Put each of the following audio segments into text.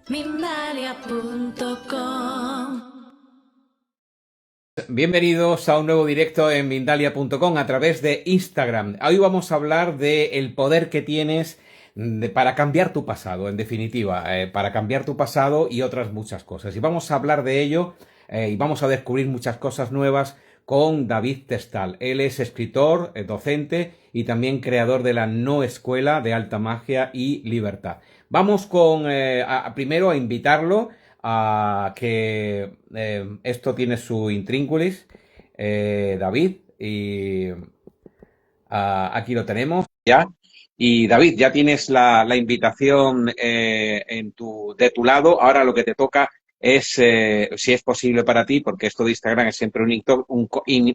Mindalia.com. Bienvenidos a un nuevo directo en Mindalia.com a través de Instagram. Hoy vamos a hablar del poder que tienes para cambiar tu pasado, en definitiva, para cambiar tu pasado y otras muchas cosas. Y vamos a hablar de ello y vamos a descubrir muchas cosas nuevas con David Testal. Él es escritor, docente y también creador de la No Escuela de Alta Magia y Libertad. Vamos primero a invitarlo a que esto tiene su intrínculis, David, y aquí lo tenemos ya. Y David, ya tienes la invitación de tu lado. Ahora lo que te toca es, si es posible para ti, porque esto de Instagram es siempre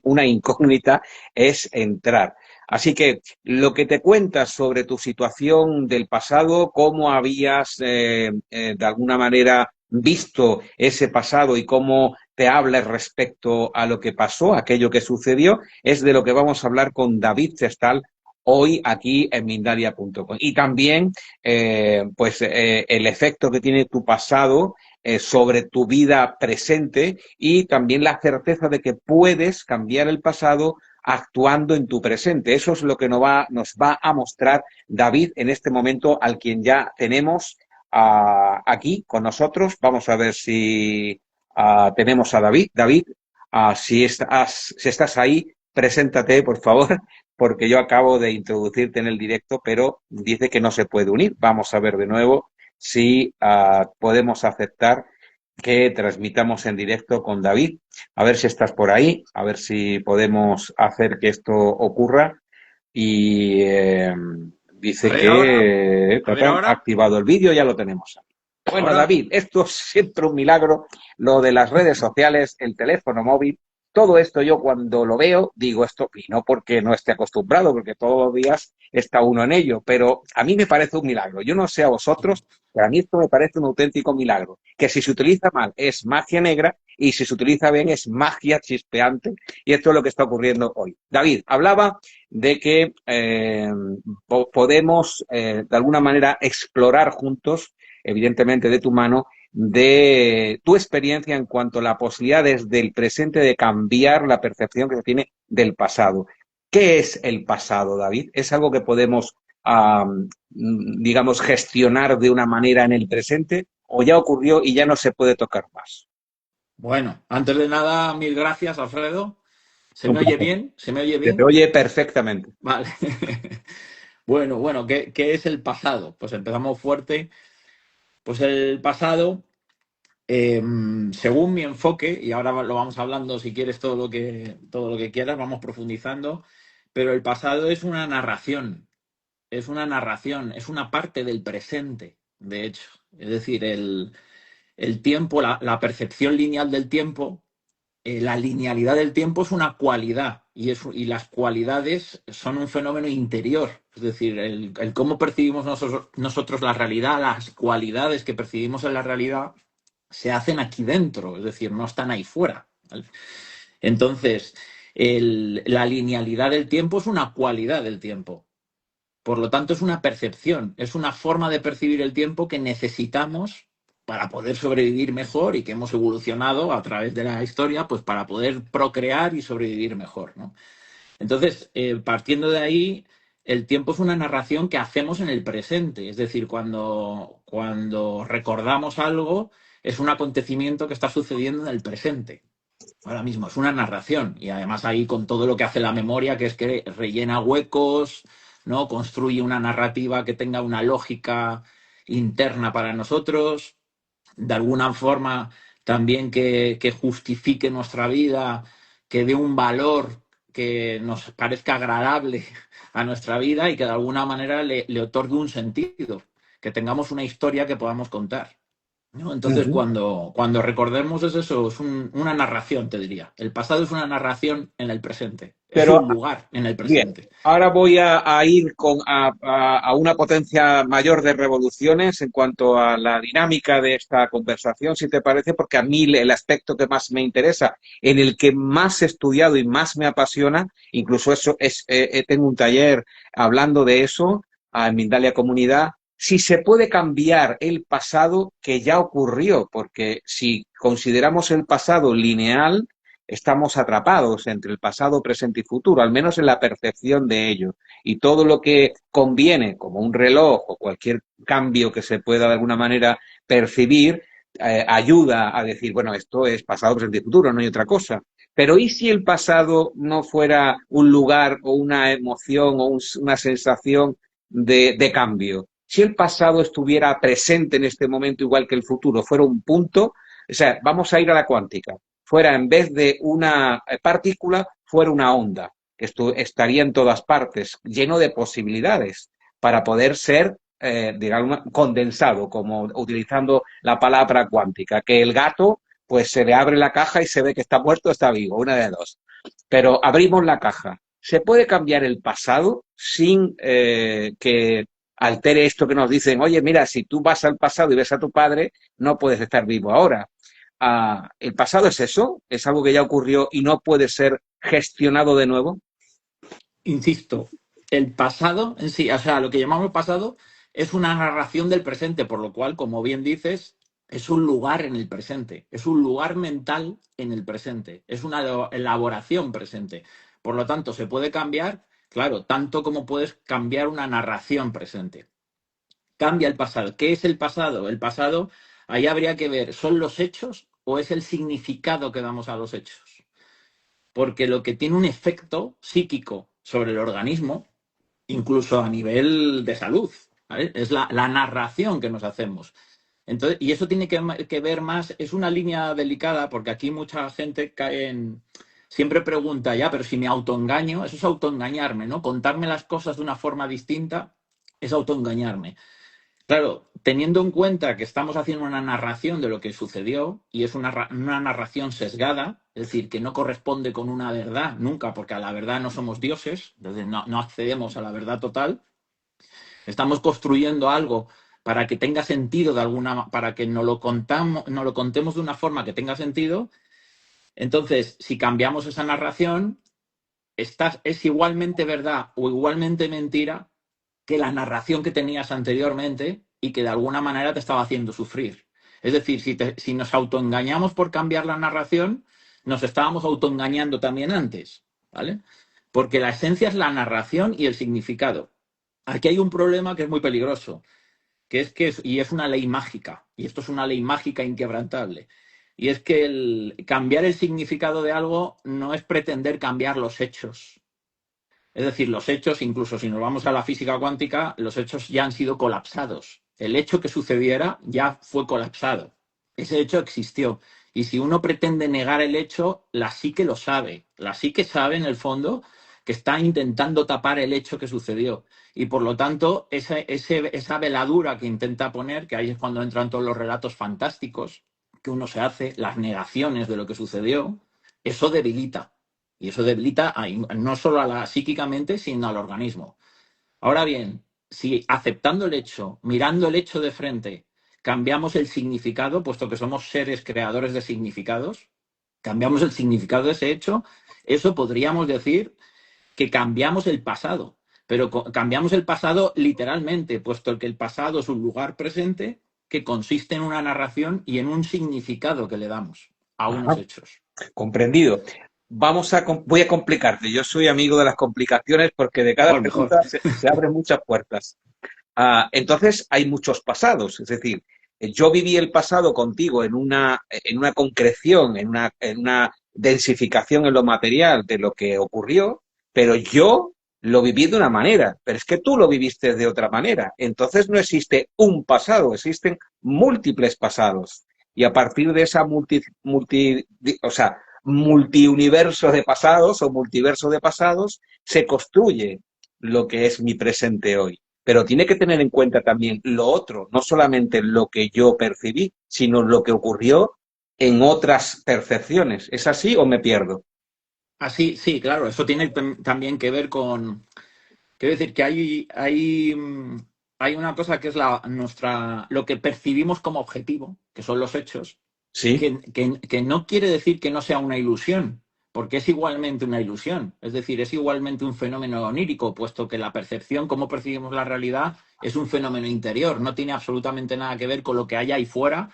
una incógnita, es entrar. Así que lo que te cuentas sobre tu situación del pasado, cómo habías de alguna manera visto ese pasado y cómo te hablas respecto a lo que pasó, aquello que sucedió, es de lo que vamos a hablar con David Testal hoy aquí en Mindalia.com. Y también el efecto que tiene tu pasado sobre tu vida presente y también la certeza de que puedes cambiar el pasado actuando en tu presente. Eso es lo que nos va a mostrar David en este momento, al quien ya tenemos aquí con nosotros. Vamos a ver si tenemos a David. David, si estás ahí, preséntate, por favor, porque yo acabo de introducirte en el directo, pero dice que no se puede unir. Vamos a ver de nuevo si podemos aceptar que transmitamos en directo con David. A ver si estás por ahí, a ver si podemos hacer que esto ocurra. Y A dice ver ahora, que a ver ha ahora, activado el vídeo, ya lo tenemos. Bueno, ahora, David, esto es siempre un milagro, lo de las redes sociales, el teléfono móvil, todo esto yo cuando lo veo digo esto, y no porque no esté acostumbrado, porque todos los días está uno en ello, pero a mí me parece un milagro. Yo no sé a vosotros, pero a mí esto me parece un auténtico milagro, que si se utiliza mal es magia negra y si se utiliza bien es magia chispeante, y esto es lo que está ocurriendo hoy. David, hablaba de que podemos de alguna manera explorar juntos, evidentemente de tu mano, de tu experiencia en cuanto a la posibilidad desde el presente de cambiar la percepción que se tiene del pasado. ¿Qué es el pasado, David? ¿Es algo que podemos, digamos, gestionar de una manera en el presente o ya ocurrió y ya no se puede tocar más? bueno, antes de nada, mil gracias, Alfredo. ¿Se Un me oye placer. bien? ¿Se me oye Se te bien? oye perfectamente. Vale. Bueno, ¿qué es el pasado? Pues empezamos fuerte. Pues el pasado, según mi enfoque, y ahora lo vamos hablando, si quieres todo lo que quieras, vamos profundizando, pero el pasado es una parte del presente, de hecho. Es decir, el tiempo, la percepción lineal del tiempo, la linealidad del tiempo es una cualidad y las cualidades son un fenómeno interior. Es decir, el cómo percibimos nosotros la realidad, las cualidades que percibimos en la realidad se hacen aquí dentro, es decir, no están ahí fuera, ¿vale? Entonces, la linealidad del tiempo es una cualidad del tiempo. Por lo tanto, es una percepción, es una forma de percibir el tiempo que necesitamos para poder sobrevivir mejor y que hemos evolucionado a través de la historia, pues para poder procrear y sobrevivir mejor, ¿no? Entonces, partiendo de ahí, el tiempo es una narración que hacemos en el presente, es decir, cuando recordamos algo, es un acontecimiento que está sucediendo en el presente. Ahora mismo es una narración y además ahí con todo lo que hace la memoria, que es que rellena huecos, ¿no? Construye una narrativa que tenga una lógica interna para nosotros, de alguna forma también que justifique nuestra vida, que dé un valor que nos parezca agradable a nuestra vida y que de alguna manera le otorgue un sentido, que tengamos una historia que podamos contar, ¿no? Entonces, Ujú. cuando recordemos es eso, es una narración, te diría. El pasado es una narración en el presente, es Pero un lugar en el bien, presente. ahora voy a ir a una potencia mayor de revoluciones en cuanto a la dinámica de esta conversación, si te parece, porque a mí el aspecto que más me interesa, en el que más he estudiado y más me apasiona, incluso eso es, tengo un taller hablando de eso en Mindalia Comunidad, si se puede cambiar el pasado que ya ocurrió, porque si consideramos el pasado lineal, estamos atrapados entre el pasado, presente y futuro, al menos en la percepción de ello. Y todo lo que conviene, como un reloj o cualquier cambio que se pueda de alguna manera percibir, ayuda a decir, bueno, esto es pasado, presente y futuro, no hay otra cosa. Pero ¿y si el pasado no fuera un lugar o una emoción o una sensación de cambio? Si el pasado estuviera presente en este momento igual que el futuro, fuera un punto, o sea, vamos a ir a la cuántica, fuera en vez de una partícula, fuera una onda, que estaría en todas partes, lleno de posibilidades para poder ser, digamos, condensado, como utilizando la palabra cuántica, que el gato, pues se le abre la caja y se ve que está muerto o está vivo, una de dos. Pero abrimos la caja. ¿Se puede cambiar el pasado sin que altere esto que nos dicen, oye, mira, si tú vas al pasado y ves a tu padre, no puedes estar vivo ahora? ¿El pasado es eso? ¿Es algo que ya ocurrió y no puede ser gestionado de nuevo? Insisto, el pasado en sí, o sea, lo que llamamos pasado es una narración del presente, por lo cual, como bien dices, es un lugar en el presente, es un lugar mental en el presente, es una elaboración presente. Por lo tanto, se puede cambiar, claro, tanto como puedes cambiar una narración presente. Cambia el pasado. ¿Qué es el pasado? El pasado, ahí habría que ver, ¿son los hechos o es el significado que damos a los hechos? Porque lo que tiene un efecto psíquico sobre el organismo, incluso a nivel de salud, ¿vale? Es la narración que nos hacemos. Entonces, y eso tiene que ver más, es una línea delicada, porque aquí mucha gente cae en. Siempre pregunta, ya, pero si me autoengaño, eso es autoengañarme, ¿no? Contarme las cosas de una forma distinta es autoengañarme. Claro, teniendo en cuenta que estamos haciendo una narración de lo que sucedió y es una narración sesgada, es decir, que no corresponde con una verdad nunca, porque a la verdad no somos dioses, entonces no accedemos a la verdad total, estamos construyendo algo para que tenga sentido de alguna, para que nos lo contemos de una forma que tenga sentido. Entonces, si cambiamos esa narración, es igualmente verdad o igualmente mentira que la narración que tenías anteriormente y que de alguna manera te estaba haciendo sufrir. Es decir, si nos autoengañamos por cambiar la narración, nos estábamos autoengañando también antes, ¿vale? Porque la esencia es la narración y el significado. Aquí hay un problema que es muy peligroso, y es una ley mágica, y esto es una ley mágica inquebrantable. Y es que cambiar el significado de algo no es pretender cambiar los hechos. Es decir, los hechos, incluso si nos vamos a la física cuántica, los hechos ya han sido colapsados. El hecho que sucediera ya fue colapsado. Ese hecho existió. Y si uno pretende negar el hecho, la psique lo sabe. La psique sabe, en el fondo, que está intentando tapar el hecho que sucedió. Y por lo tanto, esa veladura que intenta poner, que ahí es cuando entran todos los relatos fantásticos que uno se hace, las negaciones de lo que sucedió, eso debilita. Y eso debilita no solo psíquicamente, sino al organismo. Ahora bien, si aceptando el hecho, mirando el hecho de frente, cambiamos el significado, puesto que somos seres creadores de significados, cambiamos el significado de ese hecho, eso podríamos decir que cambiamos el pasado. Pero cambiamos el pasado literalmente, puesto que el pasado es un lugar presente que consiste en una narración y en un significado que le damos a unos Ajá, hechos. comprendido. Voy a complicarte. Yo soy amigo de las complicaciones porque de cada Mejor, mejor. pregunta se abren muchas puertas. Entonces, hay muchos pasados. Es decir, yo viví el pasado contigo en una concreción, en una densificación en lo material de lo que ocurrió, pero yo lo viví de una manera, pero es que tú lo viviste de otra manera. Entonces no existe un pasado, existen múltiples pasados. Y a partir de esa o sea, multiuniverso de pasados o multiverso de pasados, se construye lo que es mi presente hoy. Pero tiene que tener en cuenta también lo otro, no solamente lo que yo percibí, sino lo que ocurrió en otras percepciones. ¿Es así o me pierdo? Así, sí, claro, eso tiene también que ver con. Quiero decir que hay una cosa que es lo que percibimos como objetivo, que son los hechos, Sí. que no quiere decir que no sea una ilusión, porque es igualmente una ilusión, es decir, es igualmente un fenómeno onírico, puesto que la percepción, cómo percibimos la realidad, es un fenómeno interior, no tiene absolutamente nada que ver con lo que hay ahí fuera,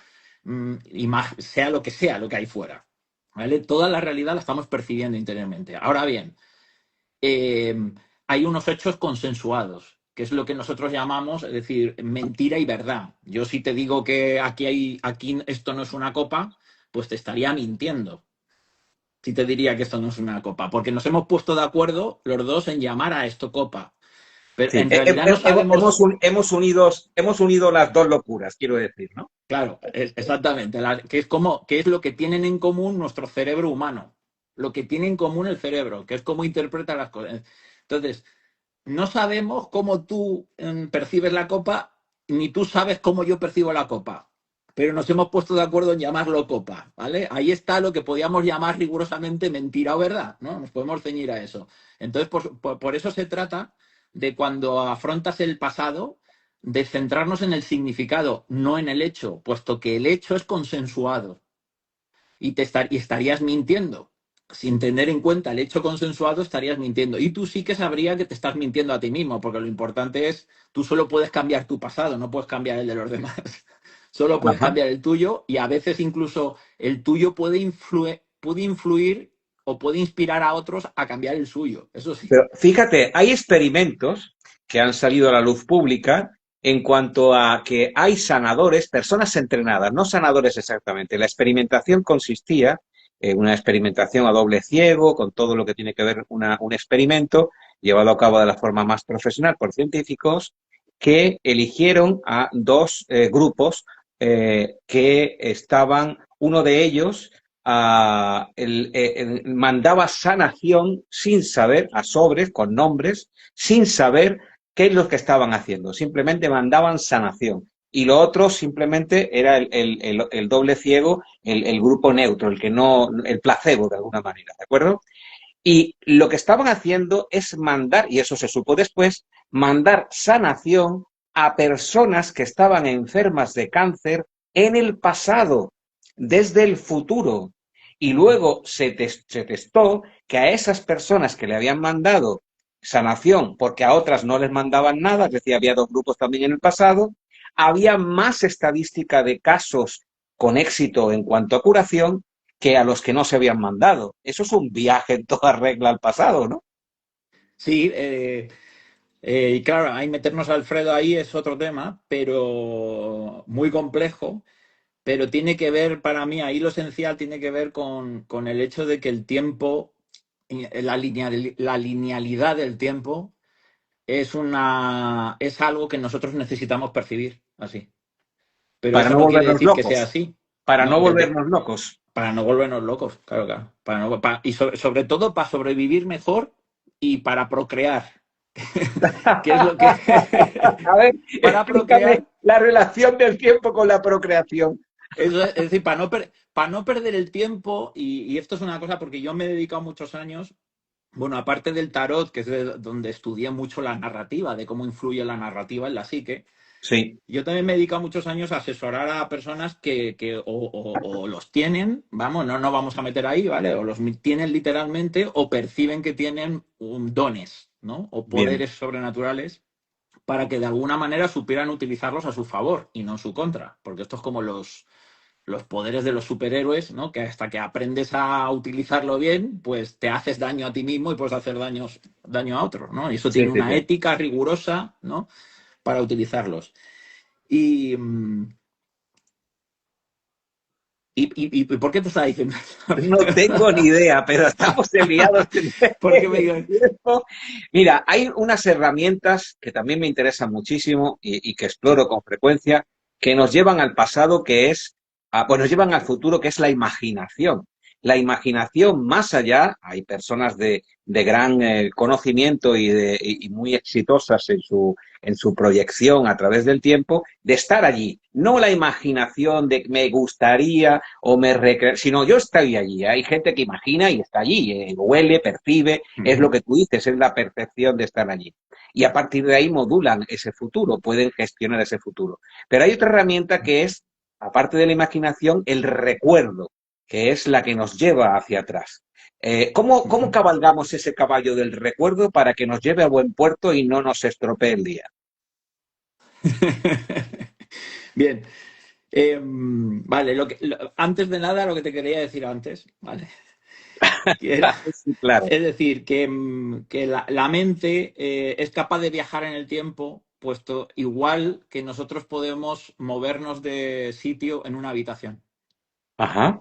y más, sea lo que hay fuera. ¿Vale? Toda la realidad la estamos percibiendo interiormente. Ahora bien, eh, hay unos hechos consensuados, que es lo que nosotros llamamos, es decir, mentira y verdad. Yo si te digo que aquí esto no es una copa, pues te estaría mintiendo. Si te diría que esto no es una copa, porque nos hemos puesto de acuerdo los dos en llamar a esto copa. Pero Sí, en realidad no sabemos. hemos unido las dos locuras, quiero decir, ¿no? Claro, exactamente. ¿Qué es lo que tienen en común nuestro cerebro humano? Lo que tiene en común el cerebro, que es cómo interpreta las cosas. Entonces, no sabemos cómo tú percibes la copa, ni tú sabes cómo yo percibo la copa. Pero nos hemos puesto de acuerdo en llamarlo copa, ¿vale? Ahí está lo que podríamos llamar rigurosamente mentira o verdad, ¿no? Nos podemos ceñir a eso. Entonces, por eso se trata de cuando afrontas el pasado, de centrarnos en el significado, no en el hecho, puesto que el hecho es consensuado y estarías mintiendo. Sin tener en cuenta el hecho consensuado, estarías mintiendo. Y tú sí que sabrías que te estás mintiendo a ti mismo, porque lo importante es, tú solo puedes cambiar tu pasado, no puedes cambiar el de los demás. Solo puedes Ajá. cambiar el tuyo y a veces incluso el tuyo puede influir o puede inspirar a otros a cambiar el suyo. Eso sí. Pero fíjate, hay experimentos que han salido a la luz pública en cuanto a que hay sanadores, personas entrenadas, no sanadores exactamente. La experimentación consistía en una experimentación a doble ciego, con todo lo que tiene que ver un experimento llevado a cabo de la forma más profesional por científicos que eligieron a dos grupos que estaban, uno de ellos mandaba sanación sin saber, a sobres, con nombres, sin saber qué es lo que estaban haciendo. Simplemente mandaban sanación. Y lo otro simplemente era el doble ciego, el grupo neutro, el que no, el placebo de alguna manera, ¿de acuerdo? Y lo que estaban haciendo es mandar, y eso se supo después, mandar sanación a personas que estaban enfermas de cáncer en el pasado, desde el futuro. Y luego se testó que a esas personas que le habían mandado sanación, porque a otras no les mandaban nada, es decir, había dos grupos también en el pasado, había más estadística de casos con éxito en cuanto a curación que a los que no se habían mandado. Eso es un viaje en toda regla al pasado, ¿no? Sí, y claro, ahí meternos a Alfredo ahí es otro tema, pero muy complejo, pero tiene que ver, para mí, ahí lo esencial tiene que ver con el hecho de que el tiempo, la linealidad del tiempo es algo que nosotros necesitamos percibir así. Pero Para eso no no quiere volvernos decir que sea locos, así, para no ¿no? volvernos locos. Para no volvernos locos, claro, claro. Y sobre todo para sobrevivir mejor y para procrear. ¿Qué es lo que? A ver, Para procrear. explícame la relación del tiempo con la procreación. Es decir, para no perder el tiempo, y esto es una cosa porque yo me he dedicado muchos años, bueno, aparte del tarot, que es donde estudié mucho la narrativa, de cómo influye la narrativa en la psique, Sí, yo también me he dedicado muchos años a asesorar a personas que o los tienen, vamos, no vamos a meter ahí, ¿vale? O los tienen literalmente o perciben que tienen dones, ¿no? O bien. poderes sobrenaturales para que de alguna manera supieran utilizarlos a su favor y no en su contra. Porque esto es como los poderes de los superhéroes, ¿no? Que hasta que aprendes a utilizarlo bien, pues te haces daño a ti mismo y puedes hacer daño a otros, ¿no? Y eso Sí, tiene sí, una sí. ética rigurosa, ¿no? Para utilizarlos. Y, ¿y por qué te estaba diciendo eso? No tengo ni idea, pero estamos enviados en Porque me el tiempo. Mira, hay unas herramientas que también me interesan muchísimo y que exploro con frecuencia, que nos llevan al pasado, que es, pues nos llevan al futuro, que es la imaginación. La imaginación más allá, hay personas de gran conocimiento y muy exitosas en su proyección a través del tiempo, de estar allí. No la imaginación de me gustaría o me recrea, sino yo estoy allí. Hay gente que imagina y está allí, huele, percibe, es lo que tú dices, es la percepción de estar allí. Y a partir de ahí modulan ese futuro, pueden gestionar ese futuro. Pero hay otra herramienta que es, aparte de la imaginación, el recuerdo. que es la que nos lleva hacia atrás. ¿Cómo cabalgamos ese caballo del recuerdo para que nos lleve a buen puerto y no nos estropee el día? Bien. Vale, antes de nada, lo que te quería decir antes, ¿vale? Que era, Sí, claro. es decir, que la mente es capaz de viajar en el tiempo, puesto igual que nosotros podemos movernos de sitio en una habitación. Ajá.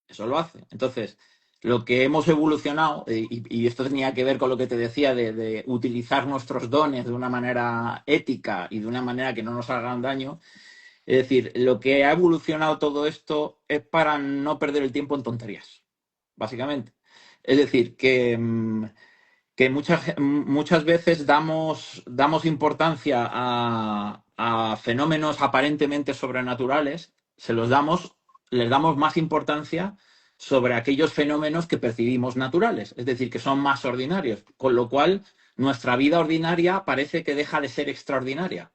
Eso lo hace. Entonces, lo que hemos evolucionado, y esto tenía que ver con lo que te decía de utilizar nuestros dones de una manera ética y de una manera que no nos hagan daño, es decir, lo que ha evolucionado todo esto es para no perder el tiempo en tonterías, básicamente. Es decir, que muchas veces damos importancia a fenómenos aparentemente sobrenaturales, les damos más importancia sobre aquellos fenómenos que percibimos naturales, es decir, que son más ordinarios, con lo cual nuestra vida ordinaria parece que deja de ser extraordinaria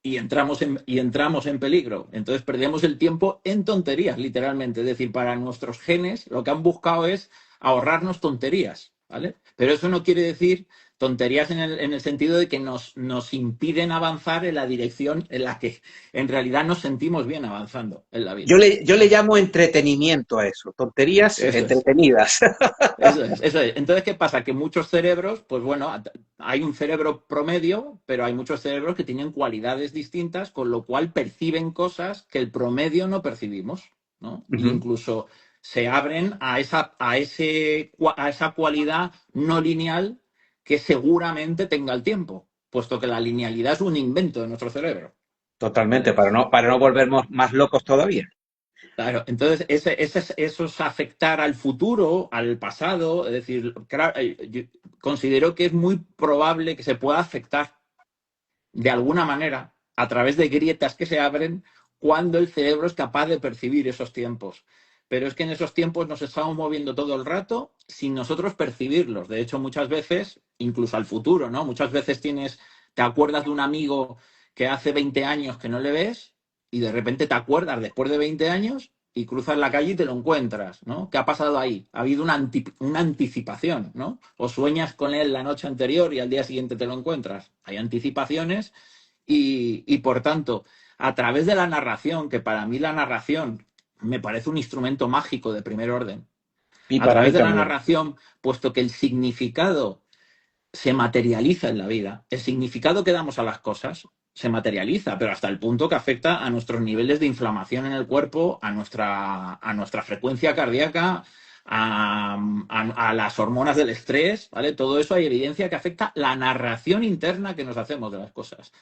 y entramos en peligro. Entonces perdemos el tiempo en tonterías, literalmente. Es decir, para nuestros genes lo que han buscado es ahorrarnos tonterías, ¿vale? Pero eso no quiere decir tonterías en el sentido de que nos impiden avanzar en la dirección en la que en realidad nos sentimos bien avanzando en la vida. Yo le llamo entretenimiento a eso, tonterías Eso es. entretenidas. Eso es, eso es. Entonces, ¿qué pasa? Que muchos cerebros, pues bueno, hay un cerebro promedio, pero hay muchos cerebros que tienen cualidades distintas, con lo cual perciben cosas que el promedio no percibimos, ¿no? E Ujú. incluso se abren a esa cualidad no lineal que seguramente tenga el tiempo, puesto que la linealidad es un invento de nuestro cerebro, Totalmente, ¿vale? para no volvernos más locos todavía. Claro, entonces eso es afectar al futuro, al pasado, es decir, claro, yo considero que es muy probable que se pueda afectar de alguna manera a través de grietas que se abren cuando el cerebro es capaz de percibir esos tiempos. Pero es que en esos tiempos nos estamos moviendo todo el rato sin nosotros percibirlos. De hecho, muchas veces, incluso al futuro, ¿no? Muchas veces te acuerdas de un amigo que hace 20 años que no le ves y de repente te acuerdas después de 20 años y cruzas la calle y te lo encuentras, ¿no? ¿Qué ha pasado ahí? Ha habido una anticipación, ¿no? O sueñas con él la noche anterior y al día siguiente te lo encuentras. Hay anticipaciones por tanto, a través de la narración, que para mí la narración me parece un instrumento mágico de primer orden, Y a para mí través de la también. narración, puesto que el significado se materializa en la vida, el significado que damos a las cosas se materializa, pero hasta el punto que afecta a nuestros niveles de inflamación en el cuerpo, a nuestra frecuencia cardíaca, a las hormonas del estrés, ¿vale? Todo eso hay evidencia que afecta la narración interna que nos hacemos de las cosas.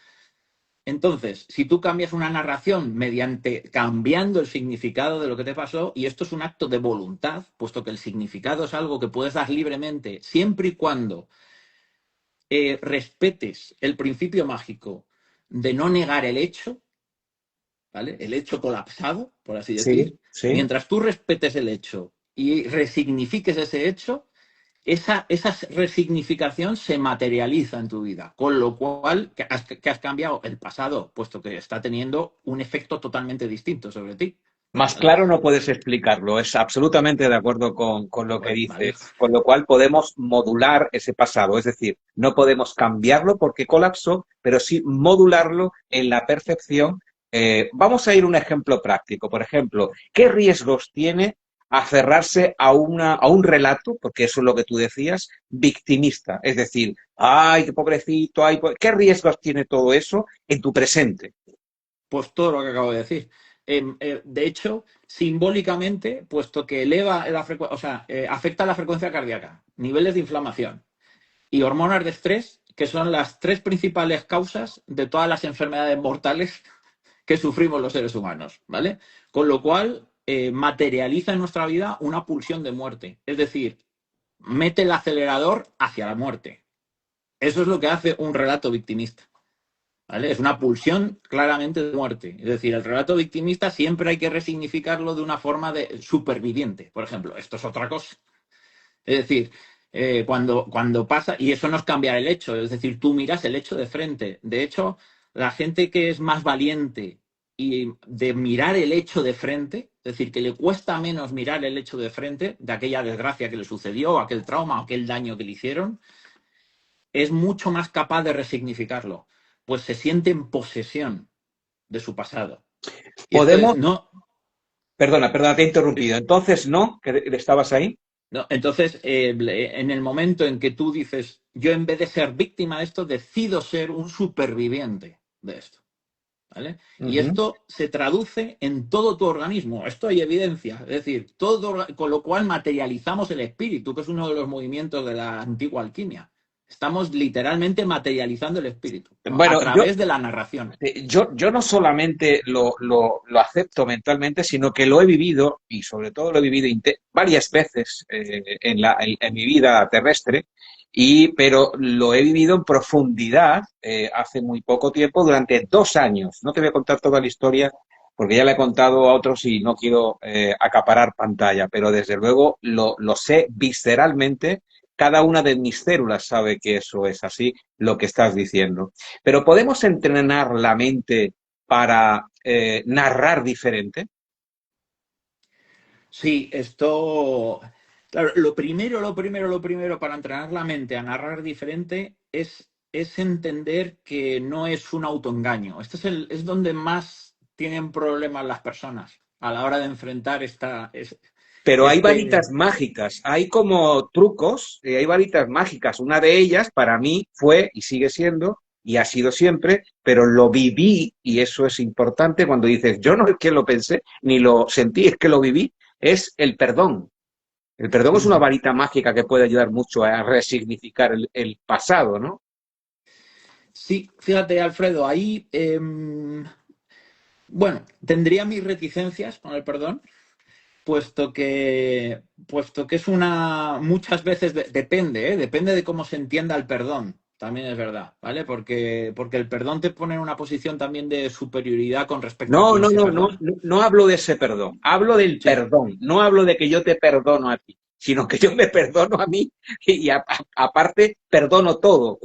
Entonces, si tú cambias una narración mediante cambiando el significado de lo que te pasó, y esto es un acto de voluntad, puesto que el significado es algo que puedes dar libremente, siempre y cuando respetes el principio mágico de no negar el hecho, ¿vale? El hecho colapsado, por así Sí, decir, sí. mientras tú respetes el hecho y resignifiques ese hecho, esa resignificación se materializa en tu vida, con lo cual que has cambiado el pasado, puesto que está teniendo un efecto totalmente distinto sobre ti. Más ¿Vale? claro no puedes explicarlo. Es absolutamente de acuerdo con lo que Vale. dices. Con lo cual podemos modular ese pasado. Es decir, no podemos cambiarlo porque colapsó, pero sí modularlo en la percepción. Vamos a ir a un ejemplo práctico. Por ejemplo, ¿qué riesgos tiene aferrarse a un relato, porque eso es lo que tú decías, victimista? Es decir, ay, qué pobrecito, ay, ¿qué riesgos tiene todo eso en tu presente? Pues todo lo que acabo de decir. De hecho, simbólicamente, puesto que eleva la frecuencia, o sea, afecta la frecuencia cardíaca, niveles de inflamación y hormonas de estrés, que son las tres principales causas de todas las enfermedades mortales que sufrimos los seres humanos, ¿vale? Con lo cual, materializa en nuestra vida una pulsión de muerte. Es decir, mete el acelerador hacia la muerte. Eso es lo que hace un relato victimista. ¿Vale? Es una pulsión claramente de muerte. Es decir, el relato victimista siempre hay que resignificarlo de una forma de superviviente. Por ejemplo, esto es otra cosa. Es decir, cuando pasa, y eso no es cambiar el hecho, es decir, tú miras el hecho de frente. De hecho, la gente que es más valiente y de mirar el hecho de frente, es decir, que le cuesta menos mirar el hecho de frente de aquella desgracia que le sucedió, aquel trauma, aquel daño que le hicieron, es mucho más capaz de resignificarlo, pues se siente en posesión de su pasado. Y esto es, Podemos, no, perdona, te he interrumpido. Entonces, ¿no? ¿Que estabas ahí? no, entonces, en el momento en que tú dices, yo en vez de ser víctima de esto, decido ser un superviviente de esto. ¿Vale? Y Ujú. esto se traduce en todo tu organismo. Esto hay evidencia. Es decir, con lo cual materializamos el espíritu, que es uno de los movimientos de la antigua alquimia. Estamos literalmente materializando el espíritu, ¿no? A Bueno, través de la narración. yo no solamente lo acepto mentalmente, sino que lo he vivido, y sobre todo lo he vivido varias veces en mi vida terrestre, pero lo he vivido en profundidad hace muy poco tiempo, durante 2 años. No te voy a contar toda la historia, porque ya la he contado a otros y no quiero acaparar pantalla, pero desde luego lo sé visceralmente. Cada una de mis células sabe que eso es así, lo que estás diciendo. Pero podemos entrenar la mente para narrar diferente. Sí, esto. Claro, lo primero para entrenar la mente a narrar diferente es entender que no es un autoengaño. Este es donde más tienen problemas las personas a la hora de enfrentar Pero hay este. varitas mágicas, hay como trucos, hay varitas mágicas. Una de ellas para mí fue y sigue siendo y ha sido siempre, pero lo viví y eso es importante cuando dices, yo no es que lo pensé ni lo sentí, es que lo viví, es el perdón. El perdón es una Ujú. varita mágica que puede ayudar mucho a resignificar el pasado, ¿no? Sí, fíjate, Alfredo, ahí, bueno, tendría mis reticencias con el perdón, puesto que es muchas veces depende, ¿eh? Depende de cómo se entienda el perdón, también es verdad, ¿vale? Porque el perdón te pone en una posición también de superioridad con respecto a No, quien no, se no, no, perdona. no, no hablo de ese perdón, hablo del Sí, perdón, no hablo de que yo te perdono a ti, sino que yo me perdono a mí y aparte perdono todo.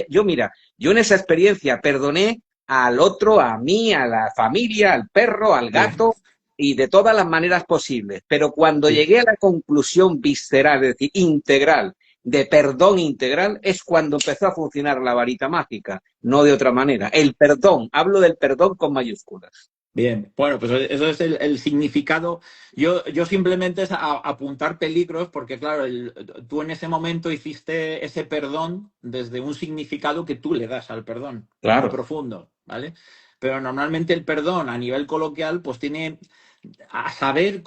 Yo mira, yo en esa experiencia perdoné al otro, a mí, a la familia, al perro, al bien, gato y de todas las maneras posibles. Pero cuando sí. llegué a la conclusión visceral, es decir, integral, de perdón integral, es cuando empezó a funcionar la varita mágica, no de otra manera. El perdón, hablo del perdón con mayúsculas. Bien, bueno, pues eso es el significado. Yo simplemente es apuntar peligros porque, claro, tú en ese momento hiciste ese perdón desde un significado que tú le das al perdón, muy Claro, profundo, ¿vale? Pero normalmente el perdón a nivel coloquial, pues tiene a saber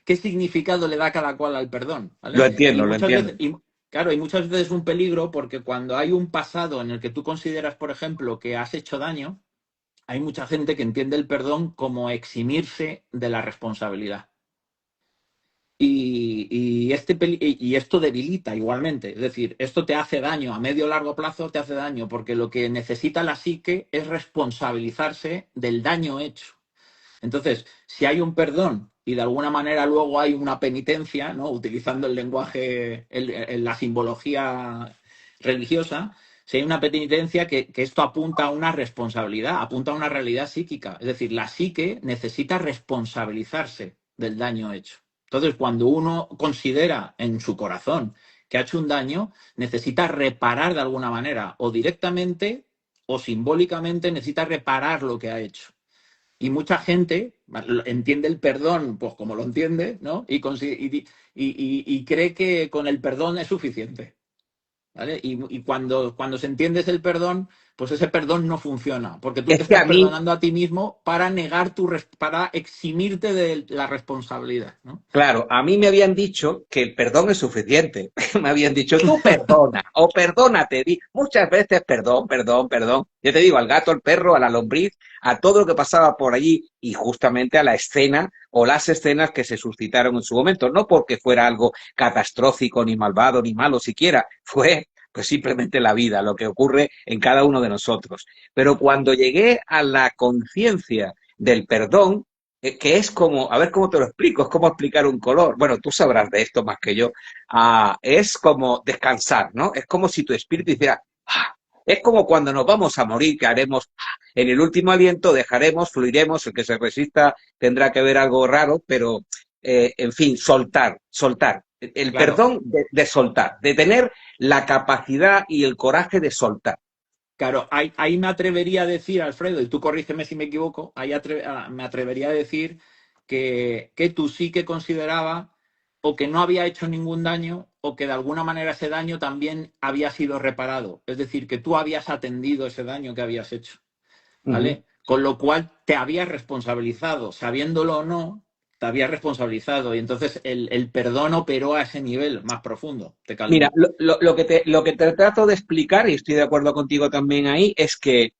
qué significado le da cada cual al perdón, lo ¿vale? Y entiendo, lo muchas entiendo. veces, claro, y muchas veces es un peligro porque cuando hay un pasado en el que tú consideras, por ejemplo, que has hecho daño, hay mucha gente que entiende el perdón como eximirse de la responsabilidad. Y esto debilita igualmente, es decir, esto te hace daño a medio o largo plazo, te hace daño, porque lo que necesita la psique es responsabilizarse del daño hecho. Entonces, si hay un perdón y de alguna manera luego hay una penitencia, ¿no? Utilizando el lenguaje, la simbología religiosa, si hay una penitencia que esto apunta a una responsabilidad, apunta a una realidad psíquica. Es decir, la psique necesita responsabilizarse del daño hecho. Entonces, cuando uno considera en su corazón que ha hecho un daño, necesita reparar de alguna manera, o directamente o simbólicamente necesita reparar lo que ha hecho. Y mucha gente entiende el perdón, pues como lo entiende, ¿no? Y cree que con el perdón es suficiente, ¿vale? Y cuando se entiende el perdón, pues ese perdón no funciona, porque tú te Es que estás a mí, perdonando a ti mismo para negar para eximirte de la responsabilidad, ¿no? claro, a mí me habían dicho que el perdón es suficiente. Me habían dicho, tú perdona o perdónate. Muchas veces perdón, perdón, perdón. Yo te digo, al gato, al perro, a la lombriz, a todo lo que pasaba por allí y justamente a la escena o las escenas que se suscitaron en su momento. No porque fuera algo catastrófico, ni malvado, ni malo siquiera. Fue pues simplemente la vida, lo que ocurre en cada uno de nosotros. Pero cuando llegué a la conciencia del perdón, que es como, a ver cómo te lo explico, es como explicar un color. Bueno, tú sabrás de esto más que yo. Es como descansar, ¿no? Es como si tu espíritu hiciera, ¡ah! Es como cuando nos vamos a morir, que haremos en el último aliento, dejaremos, fluiremos, el que se resista tendrá que ver algo raro, pero en fin, soltar, soltar. El Claro, perdón de soltar, de tener la capacidad y el coraje de soltar. claro, ahí me atrevería a decir, Alfredo, y tú corrígeme si me equivoco, me atrevería a decir que tú sí que consideraba o que no había hecho ningún daño o que de alguna manera ese daño también había sido reparado. Es decir, que tú habías atendido ese daño que habías hecho. Uh -huh. ¿Vale? Con lo cual te habías responsabilizado, sabiéndolo o no, te habías responsabilizado y entonces el perdón operó a ese nivel más profundo, te Mira, calmó. lo que te trato de explicar, y estoy de acuerdo contigo también ahí, es que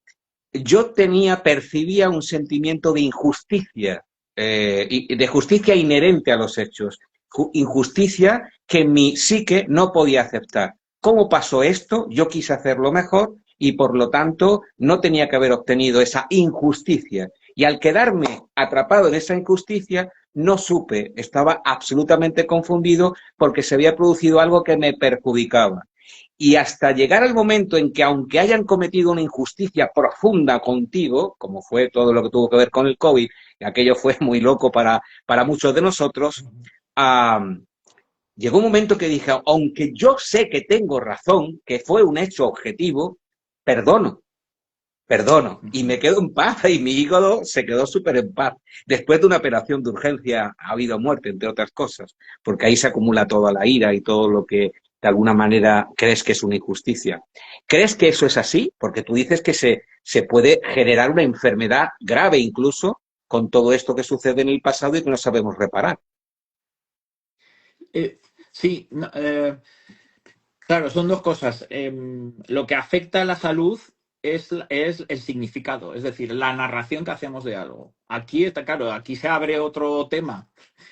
yo percibía un sentimiento de injusticia, y de justicia inherente a los hechos, injusticia que mi psique no podía aceptar. ¿Cómo pasó esto? Yo quise hacerlo mejor y por lo tanto no tenía que haber obtenido esa injusticia. Y al quedarme atrapado en esa injusticia, no supe, estaba absolutamente confundido porque se había producido algo que me perjudicaba. Y hasta llegar al momento en que, aunque hayan cometido una injusticia profunda contigo, como fue todo lo que tuvo que ver con el COVID, y aquello fue muy loco para muchos de nosotros, llegó un momento que dije, aunque yo sé que tengo razón, que fue un hecho objetivo, perdono, perdono, y me quedo en paz, y mi hígado se quedó súper en paz. Después de una operación de urgencia ha habido muerte, entre otras cosas, porque ahí se acumula toda la ira y todo lo que de alguna manera crees que es una injusticia. ¿Crees que eso es así? Porque tú dices que se puede generar una enfermedad grave incluso con todo esto que sucede en el pasado y que no sabemos reparar. Eh, sí, claro, son dos cosas. Lo que afecta a la salud es el significado, es decir, la narración que hacemos de algo. Aquí está, claro, aquí se abre otro tema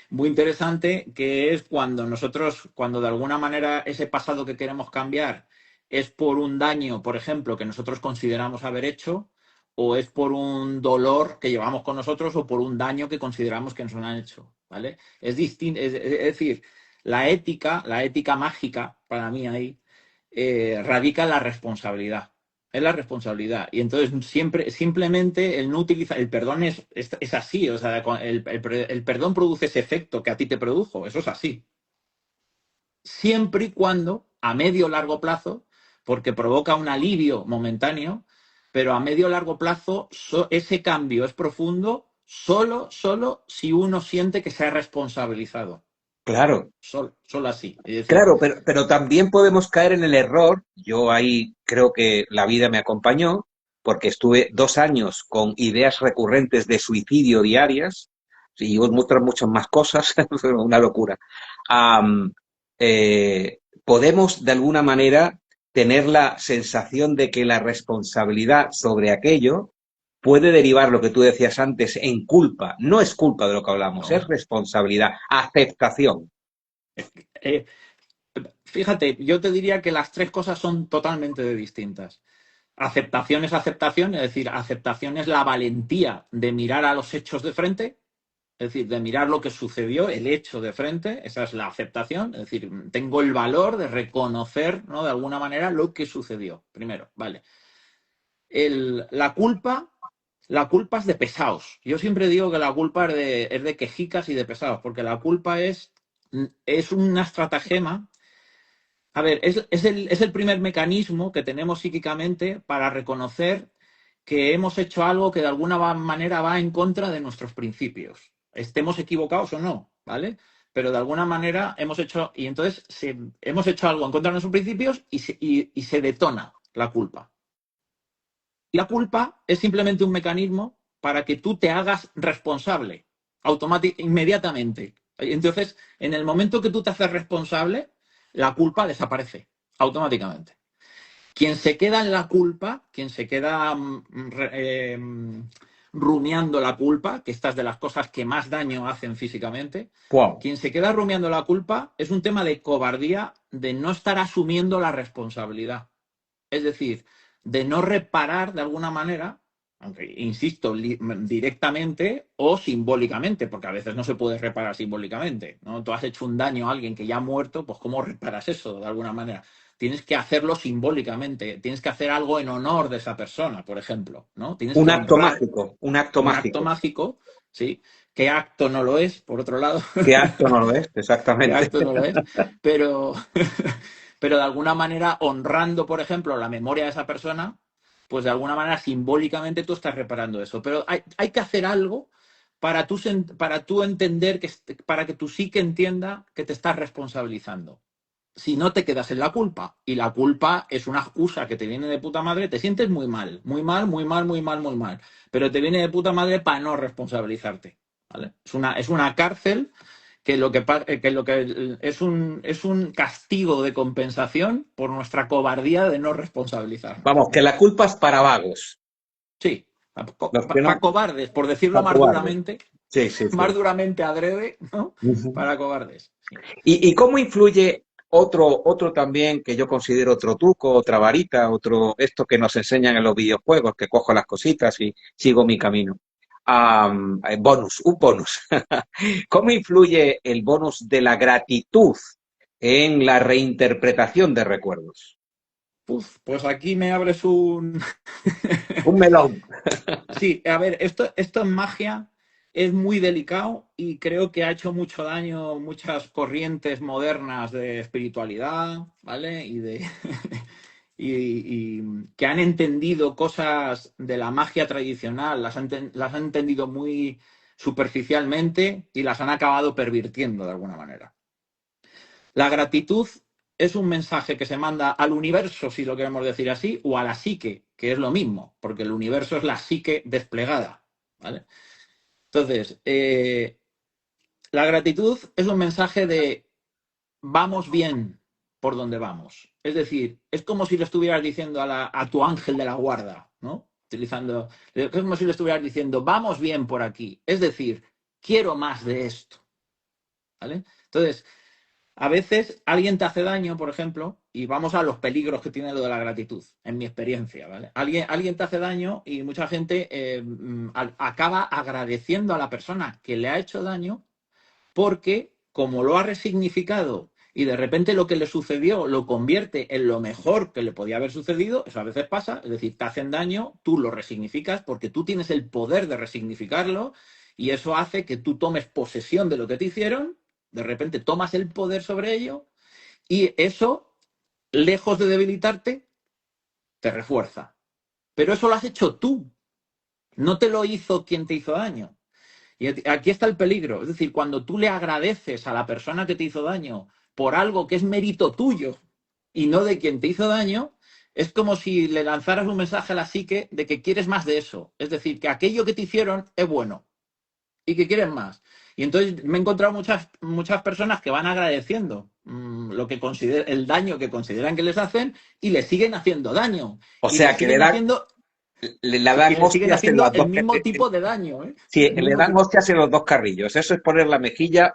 muy interesante, que es cuando de alguna manera ese pasado que queremos cambiar es por un daño, por ejemplo, que nosotros consideramos haber hecho, o es por un dolor que llevamos con nosotros, o por un daño que consideramos que nos han hecho, ¿vale? Es distinto, es decir, la ética mágica, para mí ahí, radica en la responsabilidad. Es la responsabilidad. Y entonces simplemente el no utilizar, el perdón es así, o sea, el perdón produce ese efecto que a ti te produjo, eso es así. Siempre y cuando, a medio o largo plazo, porque provoca un alivio momentáneo, pero a medio o largo plazo ese cambio es profundo solo si uno siente que se ha responsabilizado. Claro, Solo así. Es decir, claro, pero también podemos caer en el error. Yo ahí creo que la vida me acompañó, porque estuve 2 años con ideas recurrentes de suicidio diarias, y muestran muchas más cosas, una locura. Am, Podemos de alguna manera tener la sensación de que la responsabilidad sobre aquello puede derivar lo que tú decías antes en culpa. No es culpa de lo que hablamos, es no. responsabilidad, aceptación. Eh, Fíjate, yo te diría que las tres cosas son totalmente distintas. Aceptación es aceptación, es decir, aceptación es la valentía de mirar a los hechos de frente, es decir, de mirar lo que sucedió, el hecho de frente, esa es la aceptación, es decir, tengo el valor de reconocer, ¿no? De alguna manera lo que sucedió. Primero, vale. La culpa es de pesados. Yo siempre digo que la culpa es de quejicas y de pesados, porque la culpa es una estratagema. A ver, es el primer mecanismo que tenemos psíquicamente para reconocer que hemos hecho algo que de alguna manera va en contra de nuestros principios. Estemos equivocados o no, ¿vale? Pero de alguna manera y entonces hemos hecho algo en contra de nuestros principios y se detona la culpa. La culpa es simplemente un mecanismo para que tú te hagas responsable inmediatamente. Entonces, en el momento que tú te haces responsable, la culpa desaparece automáticamente. Quien se queda en la culpa, quien se queda rumiando la culpa, que esta es de las cosas que más daño hacen físicamente, Wow. quien se queda rumiando la culpa es un tema de cobardía, de no estar asumiendo la responsabilidad. Es decir, de no reparar de alguna manera, aunque insisto, directamente o simbólicamente, porque a veces no se puede reparar simbólicamente, ¿no? Tú has hecho un daño a alguien que ya ha muerto, pues ¿cómo reparas eso de alguna manera? tienes que hacerlo simbólicamente, tienes que hacer algo en honor de esa persona, por ejemplo, ¿no? Tienes Un que acto honrar mágico, un acto un acto mágico. mágico, ¿sí? ¿Qué acto no lo es, por otro lado? ¿Qué acto no lo es? ¿Qué Exactamente. acto no lo es? Pero, pero de alguna manera, honrando, por ejemplo, la memoria de esa persona, pues de alguna manera simbólicamente tú estás reparando eso. Pero hay que hacer algo para tú entender, para que tu psique entienda que te estás responsabilizando. Si no te quedas en la culpa, y la culpa es una excusa que te viene de puta madre, te sientes muy mal, muy mal, muy mal, muy mal, muy mal, pero te viene de puta madre para no responsabilizarte, ¿vale? Es una cárcel que es un castigo de compensación por nuestra cobardía de no responsabilizarnos. Vamos, que la culpa es para vagos. Sí, Los que para no, cobardes, por decirlo para más cobardes. duramente, Sí, sí, sí. más duramente adrede, ¿no? Ujú. Para cobardes. Sí. ¿Y cómo influye otro también que yo considero otro truco, otra varita, esto que nos enseñan en los videojuegos, que cojo las cositas y sigo mi camino? Un bonus. ¿Cómo influye el bonus de la gratitud en la reinterpretación de recuerdos? Uf, pues aquí me abres un, Un melón. Sí, a ver, esto en magia es muy delicado y creo que ha hecho mucho daño muchas corrientes modernas de espiritualidad, ¿vale? Y que han entendido cosas de la magia tradicional, las han entendido muy superficialmente y las han acabado pervirtiendo de alguna manera. La gratitud es un mensaje que se manda al universo, si lo queremos decir así, o a la psique, que es lo mismo, porque el universo es la psique desplegada, ¿vale? Entonces, la gratitud es un mensaje de vamos bien por donde vamos. Es decir, es como si le estuvieras diciendo a tu ángel de la guarda, ¿no? Es como si le estuvieras diciendo, vamos bien por aquí. Es decir, quiero más de esto, ¿vale? Entonces, a veces alguien te hace daño, por ejemplo, y vamos a los peligros que tiene lo de la gratitud, en mi experiencia, ¿vale? Alguien te hace daño y mucha gente acaba agradeciendo a la persona que le ha hecho daño porque como lo ha resignificado y de repente lo que le sucedió lo convierte en lo mejor que le podía haber sucedido, eso a veces pasa, es decir, te hacen daño, tú lo resignificas porque tú tienes el poder de resignificarlo y eso hace que tú tomes posesión de lo que te hicieron, de repente tomas el poder sobre ello y eso, lejos de debilitarte, te refuerza. Pero eso lo has hecho tú, no te lo hizo quien te hizo daño. Y aquí está el peligro. Es decir, cuando tú le agradeces a la persona que te hizo daño por algo que es mérito tuyo y no de quien te hizo daño, es como si le lanzaras un mensaje a la psique de que quieres más de eso. Es decir, que aquello que te hicieron es bueno y que quieres más. Y entonces me he encontrado muchas personas que van agradeciendo el daño que consideran que les hacen y le siguen haciendo daño. O Y le sea, que siguen haciendo, le y dan le siguen hostias en haciendo las el dos. mismo tipo de daño, ¿eh? Sí, El le mismo dan tipo. hostias en los dos carrillos. Eso es poner la mejilla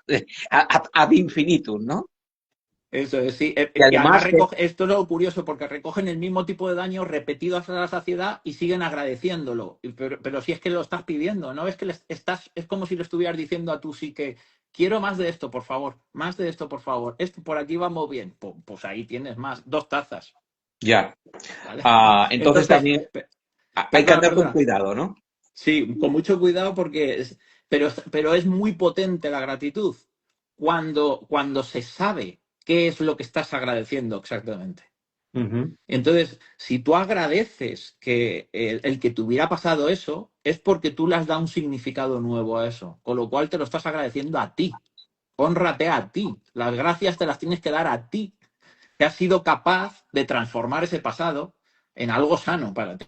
ad infinitum, ¿no? Eso es, sí. Y Y además además que, esto es lo curioso, porque recogen el mismo tipo de daño repetido hasta la saciedad y siguen agradeciéndolo. Pero si es que lo estás pidiendo, ¿no? Es que es como si le estuvieras diciendo a tú sí que quiero más de esto, por favor, más de esto, por favor. Esto por aquí vamos bien. Pues ahí tienes más, 2 tazas, ya. ¿vale? Entonces Entonces, también hay que perdona, andar con perdona. cuidado, ¿no? Sí, con mucho cuidado pero es muy potente la gratitud cuando se sabe qué es lo que estás agradeciendo exactamente. Ujú. Entonces, si tú agradeces que el que te hubiera pasado eso, es porque tú le has dado un significado nuevo a eso, con lo cual te lo estás agradeciendo a ti. Hónrate a ti. Las gracias te las tienes que dar a ti, que has sido capaz de transformar ese pasado en algo sano para ti.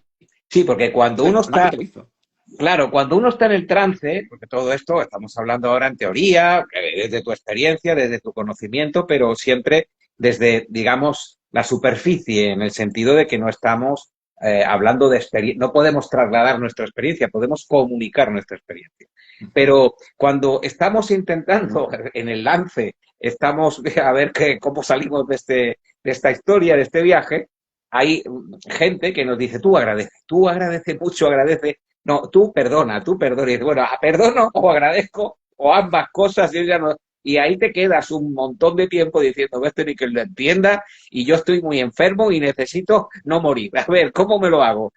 Sí, porque cuando uno Nadie está, te lo hizo. claro, cuando uno está en el trance, porque todo esto estamos hablando ahora en teoría, desde tu experiencia, desde tu conocimiento, pero siempre desde, digamos, la superficie, en el sentido de que no estamos hablando de experiencia, no podemos trasladar nuestra experiencia, podemos comunicar nuestra experiencia. Pero cuando estamos intentando en el lance, estamos a ver cómo salimos de esta historia, de este viaje, hay gente que nos dice, tú agradece mucho, agradece. No, tú perdona. Y dices, bueno, perdono o agradezco o ambas cosas. Yo ya Y ahí te quedas un montón de tiempo diciendo, esto ni que lo entienda y yo estoy muy enfermo y necesito no morir. A ver, ¿cómo me lo hago?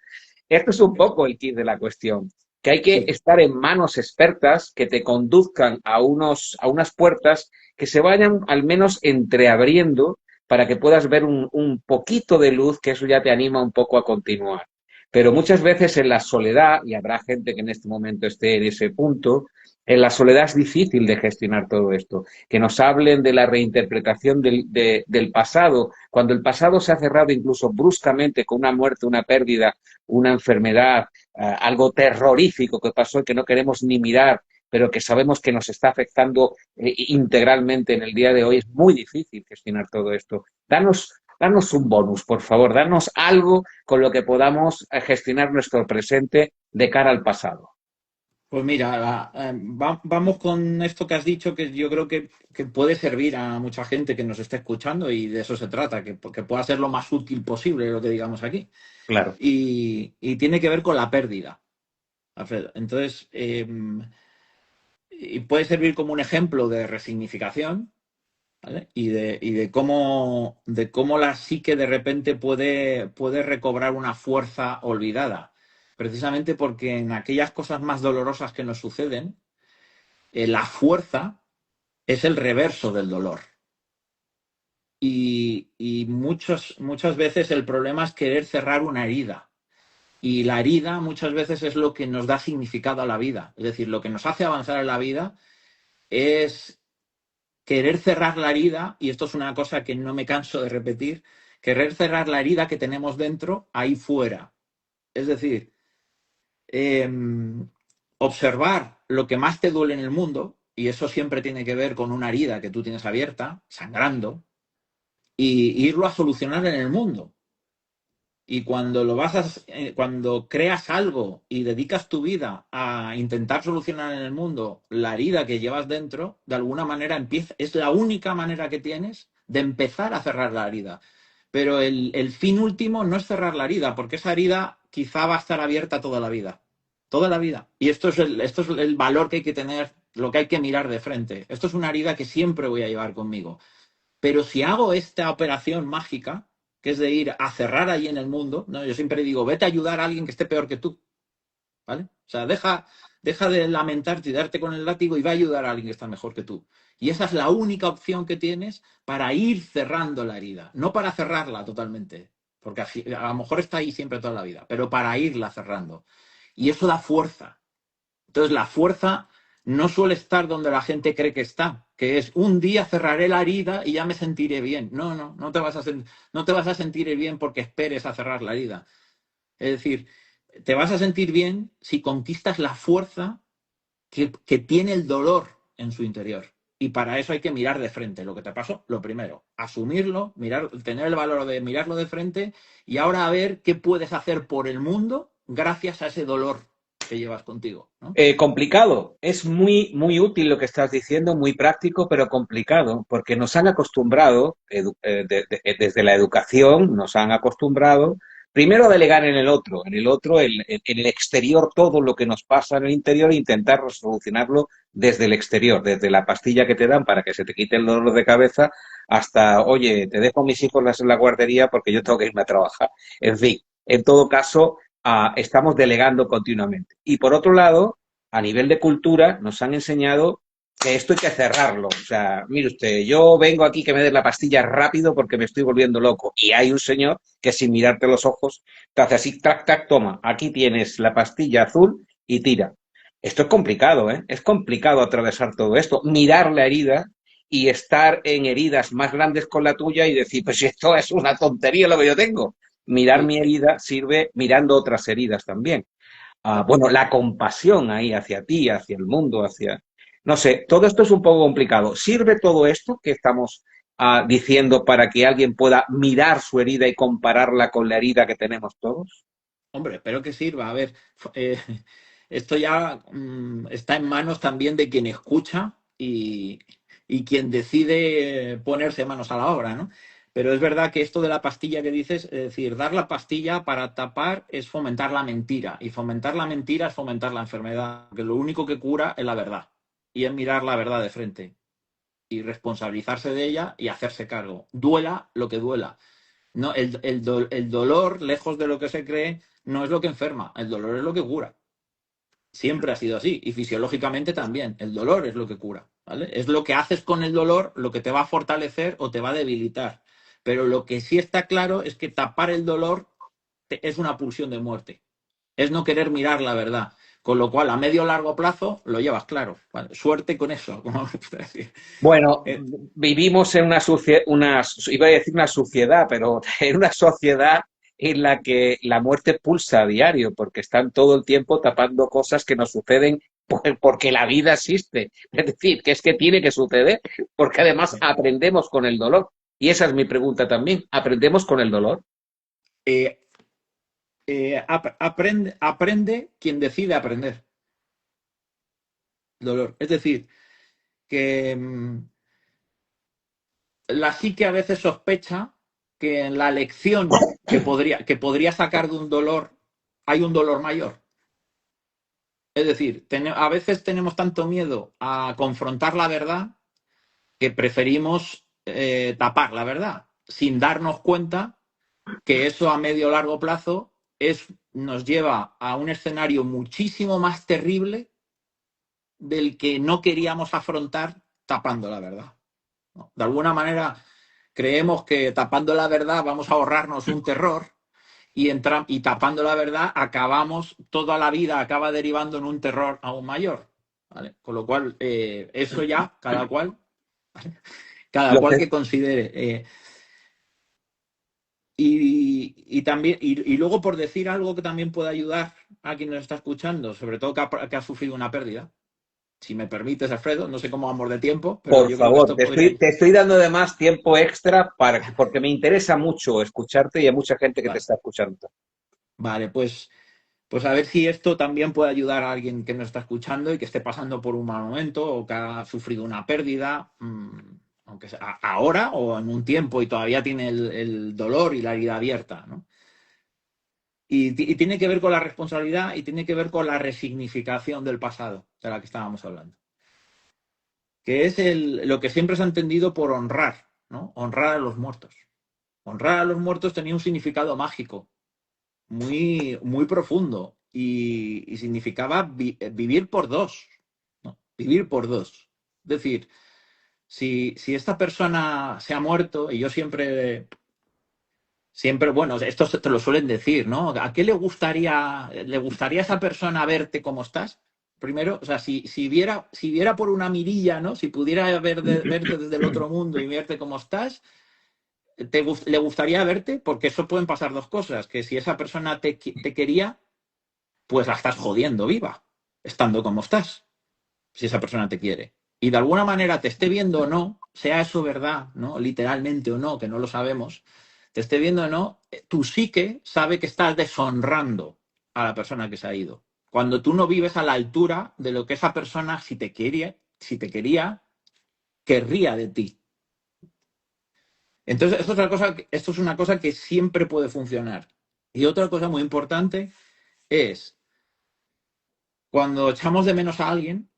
Esto es un poco el kit de la cuestión, que hay que Sí. estar en manos expertas que te conduzcan a unas puertas que se vayan al menos entreabriendo para que puedas ver un poquito de luz, que eso ya te anima un poco a continuar. Pero muchas veces en la soledad, y habrá gente que en este momento esté en ese punto, en la soledad es difícil de gestionar todo esto. Que nos hablen de la reinterpretación del pasado, cuando el pasado se ha cerrado incluso bruscamente con una muerte, una pérdida, una enfermedad, algo terrorífico que pasó y que no queremos ni mirar, pero que sabemos que nos está afectando integralmente en el día de hoy, es muy difícil gestionar todo esto. Danos un bonus, por favor, danos algo con lo que podamos gestionar nuestro presente de cara al pasado. Pues mira, vamos con esto que has dicho, que yo creo que puede servir a mucha gente que nos esté escuchando y de eso se trata, que pueda ser lo más útil posible lo que digamos aquí. Claro. Y tiene que ver con la pérdida, Alfredo. Entonces, y puede servir como un ejemplo de resignificación, ¿vale? Y de cómo la psique de repente puede recobrar una fuerza olvidada. Precisamente porque en aquellas cosas más dolorosas que nos suceden, la fuerza es el reverso del dolor. Y muchas veces el problema es querer cerrar una herida. Y la herida muchas veces es lo que nos da significado a la vida. Es decir, lo que nos hace avanzar en la vida es querer cerrar la herida, y esto es una cosa que no me canso de repetir, querer cerrar la herida que tenemos dentro ahí fuera. Es decir, eh, observar lo que más te duele en el mundo, y eso siempre tiene que ver con una herida que tú tienes abierta, sangrando, y irlo a solucionar en el mundo. Y cuando creas algo y dedicas tu vida a intentar solucionar en el mundo la herida que llevas dentro, de alguna manera es la única manera que tienes de empezar a cerrar la herida. Pero el fin último no es cerrar la herida, porque esa herida quizá va a estar abierta toda la vida. Toda la vida. Y esto es el valor que hay que tener, lo que hay que mirar de frente. Esto es una herida que siempre voy a llevar conmigo. Pero si hago esta operación mágica, que es de ir a cerrar allí en el mundo, ¿no? Yo siempre digo, vete a ayudar a alguien que esté peor que tú, ¿vale? O sea, deja de lamentarte y darte con el látigo y va a ayudar a alguien que está mejor que tú. Y esa es la única opción que tienes para ir cerrando la herida, no para cerrarla totalmente, porque a lo mejor está ahí siempre toda la vida, pero para irla cerrando. Y eso da fuerza. Entonces, la fuerza no suele estar donde la gente cree que está, que es un día cerraré la herida y ya me sentiré bien. No, no, no te vas a sentir bien porque esperes a cerrar la herida. Es decir, te vas a sentir bien si conquistas la fuerza que tiene el dolor en su interior. Y para eso hay que mirar de frente lo que te pasó, lo primero, asumirlo, tener el valor de mirarlo de frente y ahora a ver qué puedes hacer por el mundo gracias a ese dolor que llevas contigo, ¿no? Complicado. Es muy, muy útil lo que estás diciendo, muy práctico, pero complicado, porque nos han acostumbrado, desde la educación, nos han acostumbrado primero a delegar en el otro, en el exterior, todo lo que nos pasa en el interior e intentar solucionarlo desde el exterior, desde la pastilla que te dan para que se te quite el dolor de cabeza, hasta, oye, te dejo a mis hijos en la guardería porque yo tengo que irme a trabajar. En fin, en todo caso, estamos delegando continuamente. Y por otro lado, a nivel de cultura, nos han enseñado que esto hay que cerrarlo. O sea, mire usted, yo vengo aquí que me des la pastilla rápido porque me estoy volviendo loco. Y hay un señor que sin mirarte los ojos te hace así, tac, tac, toma, aquí tienes la pastilla azul y tira. Esto es complicado, ¿eh? Es complicado atravesar todo esto, mirar la herida y estar en heridas más grandes con la tuya y decir, pues esto es una tontería lo que yo tengo. Mirar Sí. mi herida sirve mirando otras heridas también. Bueno, la compasión ahí hacia ti, hacia el mundo, hacia... No sé, todo esto es un poco complicado. ¿Sirve todo esto que estamos diciendo para que alguien pueda mirar su herida y compararla con la herida que tenemos todos? Hombre, espero que sirva. A ver, eh, esto ya está en manos también de quien escucha y quien decide ponerse manos a la obra, ¿no? Pero es verdad que esto de la pastilla que dices, es decir, dar la pastilla para tapar es fomentar la mentira. Y fomentar la mentira es fomentar la enfermedad. Que lo único que cura es la verdad. Y es mirar la verdad de frente. y responsabilizarse de ella y hacerse cargo. Duela lo que duela. No, el dolor, lejos de lo que se cree, no es lo que enferma, el dolor es lo que cura. Siempre ha sido así y fisiológicamente también. El dolor es lo que cura, ¿vale? Es lo que haces con el dolor lo que te va a fortalecer o te va a debilitar. Pero lo que sí está claro es que tapar el dolor es una pulsión de muerte. Es no querer mirar la verdad. Con lo cual, a medio o largo plazo, lo llevas claro. Vale, suerte con eso, como me gusta decir. Bueno, Eh, vivimos en iba a decir una suciedad, pero en una sociedad en la que la muerte pulsa a diario, porque están todo el tiempo tapando cosas que nos suceden porque la vida existe. Es decir, que es que tiene que suceder, porque además aprendemos con el dolor. Y esa es mi pregunta también. ¿Aprendemos con el dolor? eh, aprende quien decide aprender. Dolor. Es decir, que la psique a veces sospecha que en la lección que podría sacar de un dolor hay un dolor mayor. Es decir, a veces tenemos tanto miedo a confrontar la verdad que preferimos tapar la verdad, sin darnos cuenta que eso a medio o largo plazo nos lleva a un escenario muchísimo más terrible del que no queríamos afrontar tapando la verdad, ¿no? De alguna manera creemos que tapando la verdad vamos a ahorrarnos un terror y tapando la verdad acabamos, toda la vida acaba derivando en un terror aún mayor. ¿Vale? Con lo cual, eso ya, cada Lo cual que, que considere. Y también, y luego por decir algo que también puede ayudar a quien nos está escuchando, sobre todo que ha sufrido una pérdida. Si me permites, Alfredo, no sé cómo vamos de tiempo, pero por yo creo que favor, esto podría. te estoy dando además tiempo extra porque me interesa mucho escucharte y hay mucha gente que te Vale, está escuchando. vale, pues a ver si esto también puede ayudar a alguien que nos está escuchando y que esté pasando por un mal momento o que ha sufrido una pérdida, aunque sea ahora o en un tiempo y todavía tiene el dolor y la herida abierta, ¿no? Y tiene que ver con la responsabilidad y tiene que ver con la resignificación del pasado de la que estábamos hablando, que es lo que siempre se ha entendido por honrar, ¿no? Honrar a los muertos. Honrar a los muertos tenía un significado mágico, muy, muy profundo, y significaba vivir por dos, ¿no? Vivir por dos. Es decir, si esta persona se ha muerto, y yo siempre, bueno, esto te lo suelen decir, ¿no? ¿A qué le gustaría a esa persona verte como estás? Primero, o sea, si viera por una mirilla, ¿no? Si pudiera verte desde el otro mundo y verte como estás, le gustaría verte, porque eso pueden pasar dos cosas, que si esa persona te quería, pues la estás jodiendo viva, estando como estás, si esa persona te quiere. Y de alguna manera te esté viendo o no, sea eso verdad, ¿no? Literalmente o no, que no lo sabemos, te esté viendo o no, tu psique sabe que estás deshonrando a la persona que se ha ido. Cuando tú no vives a la altura de lo que esa persona, si te quería, querría de ti. Entonces, esto es una cosa que siempre puede funcionar. Y otra cosa muy importante es, cuando echamos de menos a alguien,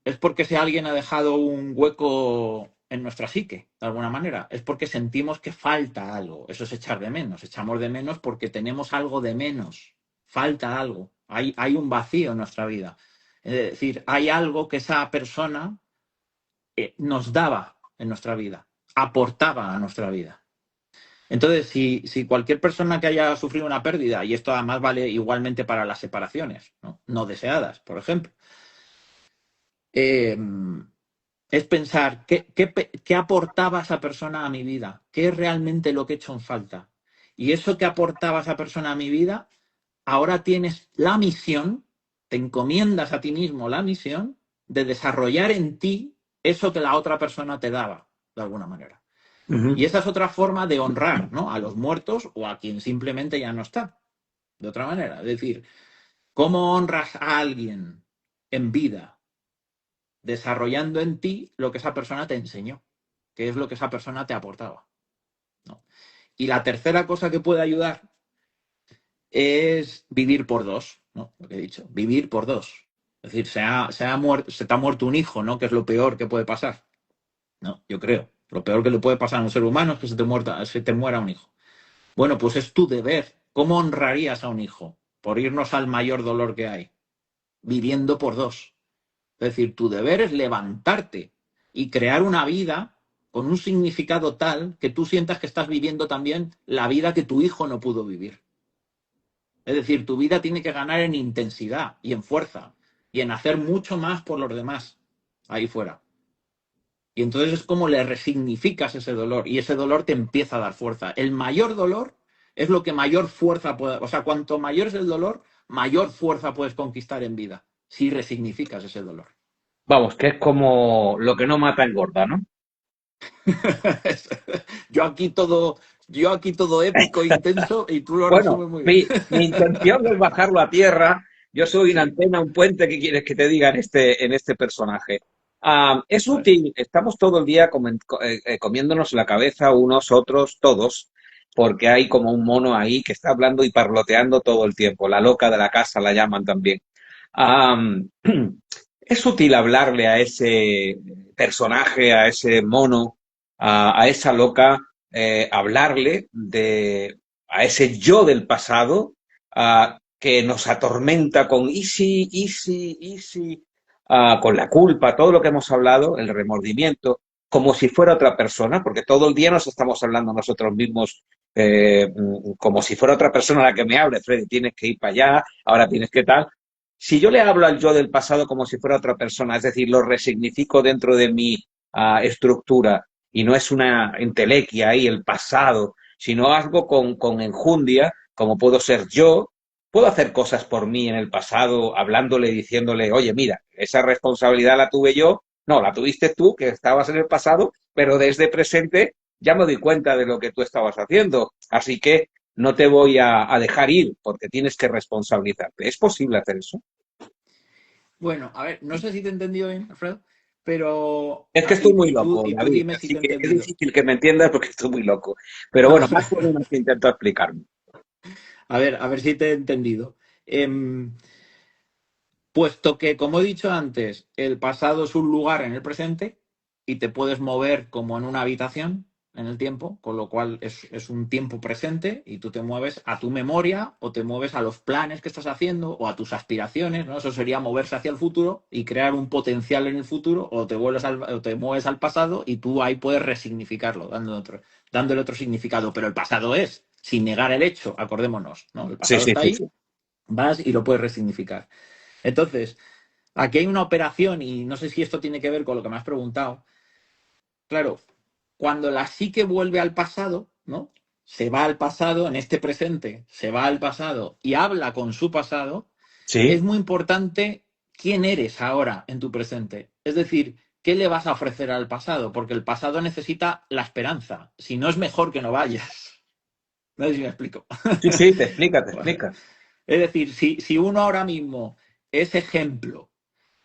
es porque ese alguien ha dejado un hueco en nuestra psique, de alguna manera. Es porque sentimos que falta algo. Eso es echar de menos. Echamos de menos porque tenemos algo de menos. Falta algo. Hay un vacío en nuestra vida. Es decir, hay algo que esa persona nos daba en nuestra vida, aportaba a nuestra vida. Entonces, si cualquier persona que haya sufrido una pérdida, y esto además vale igualmente para las separaciones, no deseadas, por ejemplo, eh, es pensar qué aportaba esa persona a mi vida, qué es realmente lo que he hecho en falta. Y eso que aportaba esa persona a mi vida, ahora tienes la misión, te encomiendas a ti mismo la misión de desarrollar en ti eso que la otra persona te daba, de alguna manera. Y Ujú. esa es otra forma de honrar, ¿no? A los muertos o a quien simplemente ya no está, de otra manera. Es decir, ¿cómo honras a alguien en vida? Desarrollando en ti lo que esa persona te enseñó, que es lo que esa persona te aportaba, ¿no? Y la tercera cosa que puede ayudar es vivir por dos, ¿no? Lo que he dicho, vivir por dos. Es decir, se te ha muerto un hijo, ¿no? Que es lo peor que puede pasar. No, yo creo. Lo peor que le puede pasar a un ser humano es que se te muera un hijo. Bueno, pues es tu deber. ¿Cómo honrarías a un hijo? Por irnos al mayor dolor que hay, viviendo por dos. Es decir, tu deber es levantarte y crear una vida con un significado tal que tú sientas que estás viviendo también la vida que tu hijo no pudo vivir. Es decir, tu vida tiene que ganar en intensidad y en fuerza y en hacer mucho más por los demás ahí fuera. Y entonces es como le resignificas ese dolor y ese dolor te empieza a dar fuerza. El mayor dolor es lo que mayor fuerza puede, o sea, cuanto mayor es el dolor, mayor fuerza puedes conquistar en vida si resignificas ese dolor. Vamos, que es como lo que no mata engorda, ¿no? yo aquí todo, yo aquí todo épico e intenso y tú lo Bueno, resumes muy bien. mi intención es bajarlo a tierra. Yo soy una Sí, antena, un puente. ¿Qué quieres que te diga en este personaje? Es vale. útil, estamos todo el día comiéndonos la cabeza unos, otros, todos, porque hay como un mono ahí que está hablando y parloteando todo el tiempo. La loca de la casa la llaman también. Am, es útil hablarle a ese personaje, a ese mono, a esa loca, hablarle a ese yo del pasado, que nos atormenta con easy, easy, easy, con la culpa, todo lo que hemos hablado, el remordimiento, como si fuera otra persona, porque todo el día nos estamos hablando nosotros mismos como si fuera otra persona la que me hable. Freddy, tienes que ir para allá, ahora tienes que tal. Si yo le hablo al yo del pasado como si fuera otra persona, es decir, lo resignifico dentro de mi estructura y no es una entelequia ahí, el pasado, sino algo con enjundia, como puedo ser yo, puedo hacer cosas por mí en el pasado, hablándole, diciéndole, oye, mira, esa responsabilidad la tuve yo, no, la tuviste tú, que estabas en el pasado, pero desde presente ya me doy cuenta de lo que tú estabas haciendo. Así que no te voy a dejar ir porque tienes que responsabilizarte. ¿Es posible hacer eso? Bueno, a ver, no sé si te he entendido bien, Alfredo, pero Es que estoy muy loco, y tú David, dime si así te he que es entendido. difícil que me entiendas porque estoy muy loco. Pero bueno, más o menos intento explicarme. A ver si te he entendido. Em, Puesto que, como he dicho antes, el pasado es un lugar en el presente y te puedes mover como en una habitación en el tiempo, con lo cual es un tiempo presente y tú te mueves a tu memoria o te mueves a los planes que estás haciendo o a tus aspiraciones, ¿no? Eso sería moverse hacia el futuro y crear un potencial en el futuro o te mueves al pasado y tú ahí puedes resignificarlo, dándole otro significado. Pero el pasado es, sin negar el hecho, acordémonos, ¿no? El Sí, pasado sí, está sí, ahí, sí. vas y lo puedes resignificar. Entonces, aquí hay una operación, y no sé si esto tiene que ver con lo que me has preguntado. Claro, cuando la psique vuelve al pasado, ¿no? Se va al pasado, en este presente, se va al pasado y habla con su pasado, es Sí, muy importante quién eres ahora en tu presente. Es decir, ¿qué le vas a ofrecer al pasado? Porque el pasado necesita la esperanza. Si no, es mejor que no vayas. No sé si me explico. sí, sí, te explica, te explica. Es decir, si uno ahora mismo es ejemplo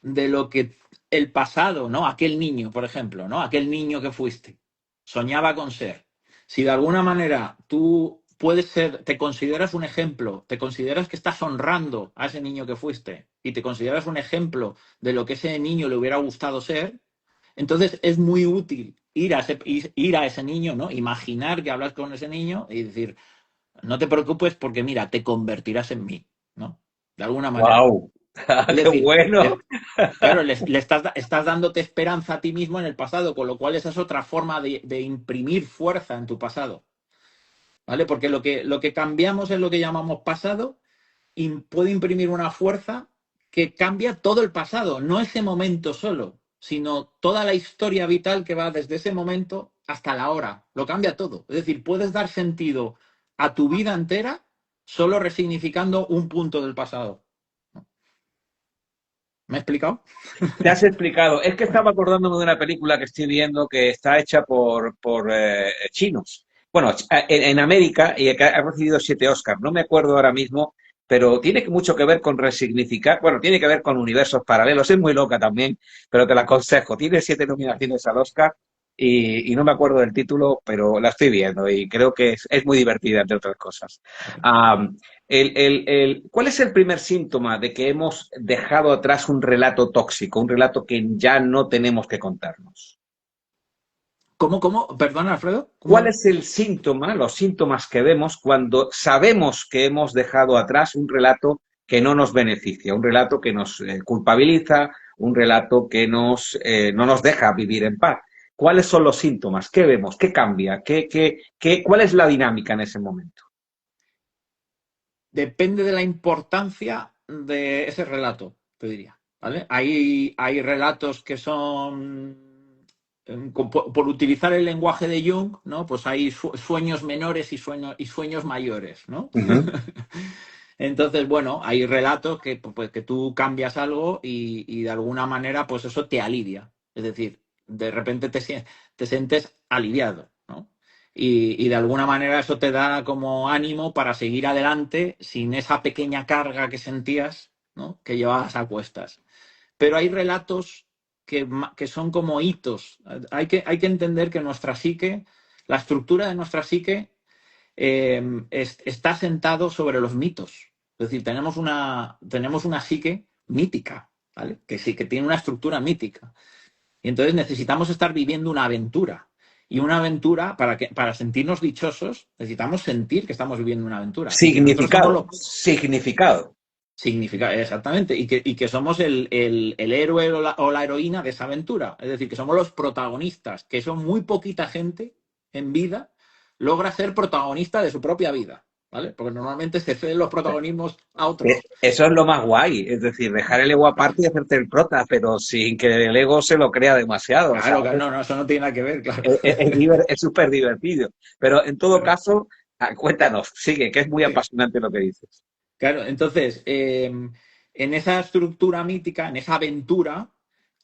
de lo que el pasado, ¿no? Aquel niño, por ejemplo, ¿no? Aquel niño que fuiste, soñaba con ser. Si de alguna manera tú puedes ser, te consideras un ejemplo, te consideras que estás honrando a ese niño que fuiste y te consideras un ejemplo de lo que ese niño le hubiera gustado ser, entonces es muy útil ir a ese niño, ¿no? Imaginar que hablas con ese niño y decir, no te preocupes porque mira, te convertirás en mí, ¿no? De alguna manera. ¡Wow! Es ¡Qué decir, bueno! claro, estás dándote esperanza a ti mismo en el pasado, con lo cual esa es otra forma de imprimir fuerza en tu pasado, ¿vale? Porque lo que cambiamos es lo que llamamos pasado y puede imprimir una fuerza que cambia todo el pasado, no ese momento solo, sino toda la historia vital que va desde ese momento hasta la hora. Lo cambia todo. Es decir, puedes dar sentido a tu vida entera solo resignificando un punto del pasado. ¿Me he explicado? Te has explicado. Es que estaba acordándome de una película que estoy viendo que está hecha por chinos. Bueno, en América y que ha recibido 7 Oscars. No me acuerdo ahora mismo, pero tiene mucho que ver con resignificar. Bueno, tiene que ver con universos paralelos. Es muy loca también, pero te la aconsejo. Tiene 7 nominaciones al Oscar y no me acuerdo del título, pero la estoy viendo y creo que es muy divertida, entre otras cosas. ¿Cuál es el primer síntoma de que hemos dejado atrás un relato tóxico, un relato que ya no tenemos que contarnos? ¿Cómo? Perdona, Alfredo. ¿Cuál es el síntoma, los síntomas que vemos cuando sabemos que hemos dejado atrás un relato que no nos beneficia, un relato que nos culpabiliza, un relato que no nos deja vivir en paz? ¿Cuáles son los síntomas? ¿Qué vemos? ¿Qué cambia? ¿Cuál es la dinámica en ese momento? Depende de la importancia de ese relato, te diría. ¿Vale? Hay relatos que son, por utilizar el lenguaje de Jung, ¿no? Pues hay sueños menores y sueños mayores, ¿no? Uh -huh. Entonces, bueno, hay relatos que, pues, que tú cambias algo y de alguna manera, pues eso te alivia. Es decir, de repente te sientes aliviado, ¿no? Y de alguna manera eso te da como ánimo para seguir adelante sin esa pequeña carga que sentías, ¿no? Que llevabas a cuestas. Pero hay relatos que son como hitos. Hay que entender que nuestra psique, la estructura de nuestra psique, está sentado sobre los mitos. Es decir, tenemos una psique mítica, ¿vale? Que sí, que tiene una estructura mítica. Y entonces necesitamos estar viviendo una aventura. Y una aventura, para sentirnos dichosos, necesitamos sentir que estamos viviendo una aventura. Y que nosotros somos Significado, significado. Significa, exactamente, y que somos el héroe o la heroína de esa aventura. Es decir, que somos los protagonistas, que son muy poquita gente en vida logra ser protagonista de su propia vida, ¿vale? Porque normalmente se ceden los protagonismos a otros. Eso es lo más guay, es decir, dejar el ego aparte y hacerte el prota, pero sin que el ego se lo crea demasiado, Claro, ¿sabes? no, eso no tiene nada que ver, claro. Es súper divertido. Pero en todo caso, cuéntanos, sigue, que es muy apasionante lo que dices. Claro, entonces, en esa estructura mítica, en esa aventura,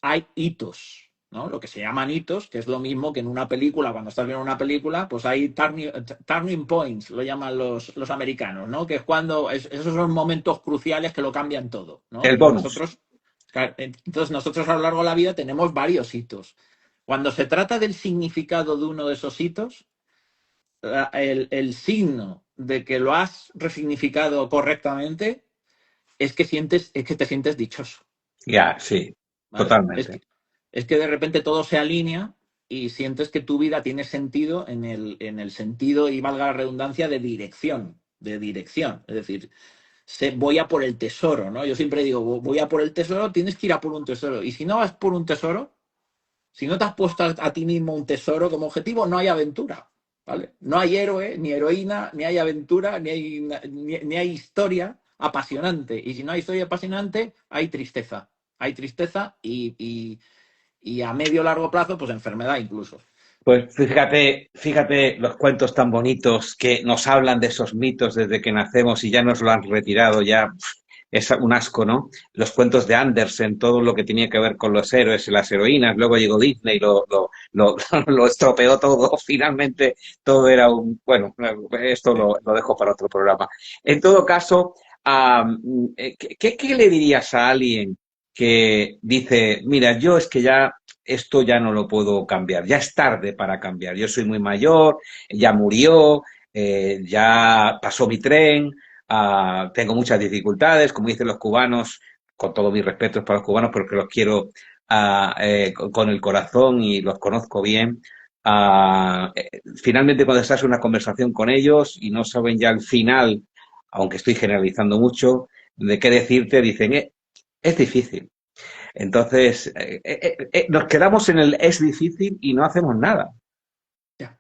hay hitos, ¿no? Lo que se llaman hitos, que es lo mismo que en una película, cuando estás viendo una película, pues hay turning points, lo llaman los americanos, ¿no? Que es cuando esos son momentos cruciales que lo cambian todo, ¿no? El Pues bonus. nosotros a lo largo de la vida tenemos varios hitos. Cuando se trata del significado de uno de esos hitos, el signo de que lo has resignificado correctamente es que te sientes dichoso. Ya, sí, ¿Vale? totalmente. Es que de repente todo se alinea y sientes que tu vida tiene sentido en el sentido, y valga la redundancia, de dirección. De dirección. Es decir, voy a por el tesoro, ¿no? Yo siempre digo, voy a por el tesoro, tienes que ir a por un tesoro. Y si no vas por un tesoro, si no te has puesto a ti mismo un tesoro como objetivo, no hay aventura. ¿Vale? No hay héroe, ni heroína, ni hay aventura, ni hay historia apasionante. Y si no hay historia apasionante, hay tristeza. Hay tristeza y a medio largo plazo, pues enfermedad incluso. Pues fíjate los cuentos tan bonitos que nos hablan de esos mitos desde que nacemos y ya nos lo han retirado, ya es un asco, ¿no? Los cuentos de Andersen, todo lo que tenía que ver con los héroes y las heroínas, luego llegó Disney y lo estropeó todo, finalmente todo era bueno, esto lo dejo para otro programa. En todo caso, ¿qué le dirías a alguien que dice, mira, yo es que ya esto ya no lo puedo cambiar, ya es tarde para cambiar, yo soy muy mayor, ya murió, ya pasó mi tren, tengo muchas dificultades, como dicen los cubanos, con todo mi respeto para los cubanos, porque los quiero con el corazón y los conozco bien. Finalmente, cuando estás en una conversación con ellos y no saben ya el final, aunque estoy generalizando mucho, de qué decirte, dicen, es difícil. Entonces, nos quedamos en el es difícil y no hacemos nada. Ya.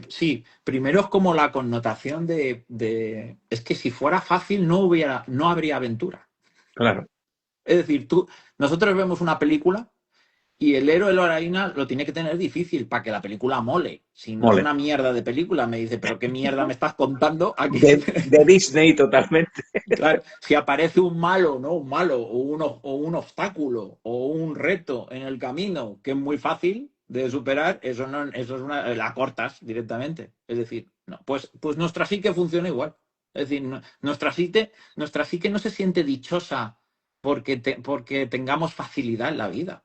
Sí, primero es como la connotación es que si fuera fácil no habría aventura. Claro, Es decir, nosotros vemos una película y el héroe de la heroína lo tiene que tener difícil para que la película mole. Si no es mole. una mierda de película, me dice, pero qué mierda me estás contando aquí. De Disney totalmente. Claro, si aparece un malo, ¿no? Un malo, o un obstáculo, o un reto en el camino que es muy fácil de superar, eso no, eso es la cortas directamente. Es decir, no, pues nuestra psique funciona igual. Es decir, nuestra psique no se siente dichosa porque tengamos facilidad en la vida.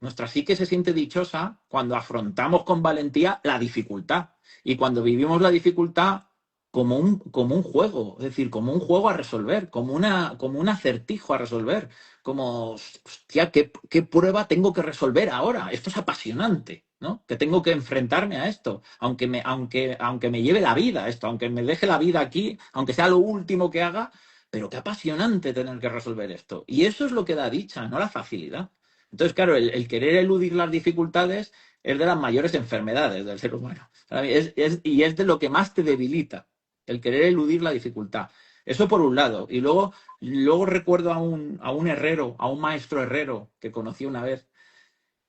Nuestra psique se siente dichosa cuando afrontamos con valentía la dificultad y cuando vivimos la dificultad como un juego, es decir, como un juego a resolver, como un acertijo a resolver, como, hostia, ¿qué prueba tengo que resolver ahora? Esto es apasionante. ¿no? Que tengo que enfrentarme a esto, aunque me lleve la vida esto, aunque me deje la vida aquí, aunque sea lo último que haga, pero qué apasionante tener que resolver esto. Y eso es lo que da dicha, no la facilidad. Entonces, claro, el querer eludir las dificultades es de las mayores enfermedades del ser humano. Y es de lo que más te debilita, el querer eludir la dificultad. Eso por un lado. Y luego recuerdo a un herrero, a un maestro herrero que conocí una vez,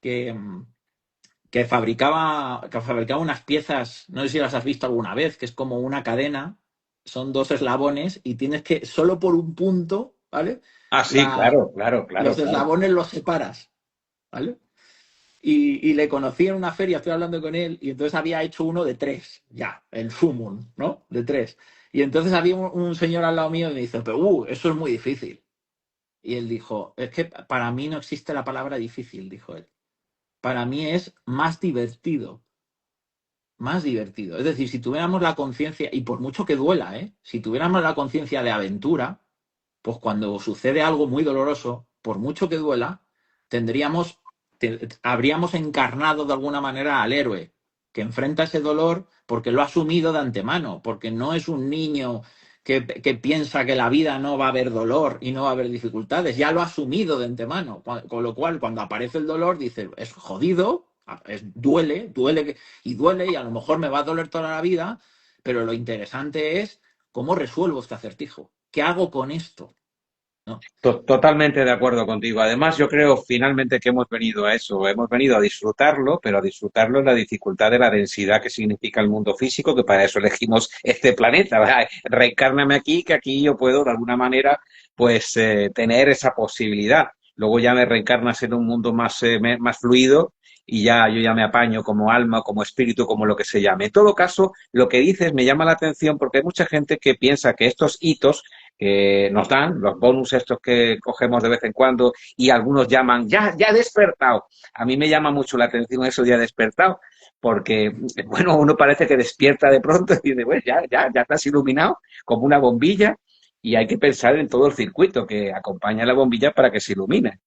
que, que fabricaba unas piezas, no sé si las has visto alguna vez, que es como una cadena, son dos eslabones y tienes que, solo por un punto, ¿vale? Ah, sí, claro, claro, claro, Los claro. eslabones los separas, ¿vale? Y le conocí en una feria, estoy hablando con él, y entonces había hecho uno de 3, ya, el Fumun, ¿no? De 3. Y entonces había un señor al lado mío y me dice, pero eso es muy difícil. Y él dijo, es que para mí no existe la palabra difícil, dijo él. Para mí es más divertido, más divertido. Es decir, si tuviéramos la conciencia, y por mucho que duela, ¿eh? Si tuviéramos la conciencia de aventura, pues cuando sucede algo muy doloroso, por mucho que duela, habríamos encarnado de alguna manera al héroe que enfrenta ese dolor porque lo ha asumido de antemano, porque no es un niño que piensa que la vida no va a haber dolor y no va a haber dificultades, ya lo ha asumido de antemano, con lo cual cuando aparece el dolor dice, es jodido, duele y a lo mejor me va a doler toda la vida, pero lo interesante es cómo resuelvo este acertijo, qué hago con esto, ¿no? Totalmente de acuerdo contigo. Además, yo creo finalmente que hemos venido a eso, hemos venido a disfrutarlo, pero a disfrutarlo en la dificultad de la densidad que significa el mundo físico, que para eso elegimos este planeta, ¿verdad? Reencárname aquí, que aquí yo puedo de alguna manera, pues, tener esa posibilidad. Luego ya me reencarnas en un mundo más, más fluido y ya yo ya me apaño como alma, como espíritu, como lo que se llame. En todo caso, lo que dices me llama la atención porque hay mucha gente que piensa que estos hitos que nos dan, los bonus estos que cogemos de vez en cuando y algunos llaman, ya he despertado. A mí me llama mucho la atención eso, ya he despertado, porque, bueno, uno parece que despierta de pronto y dice, pues ya estás iluminado como una bombilla y hay que pensar en todo el circuito que acompaña a la bombilla para que se ilumine.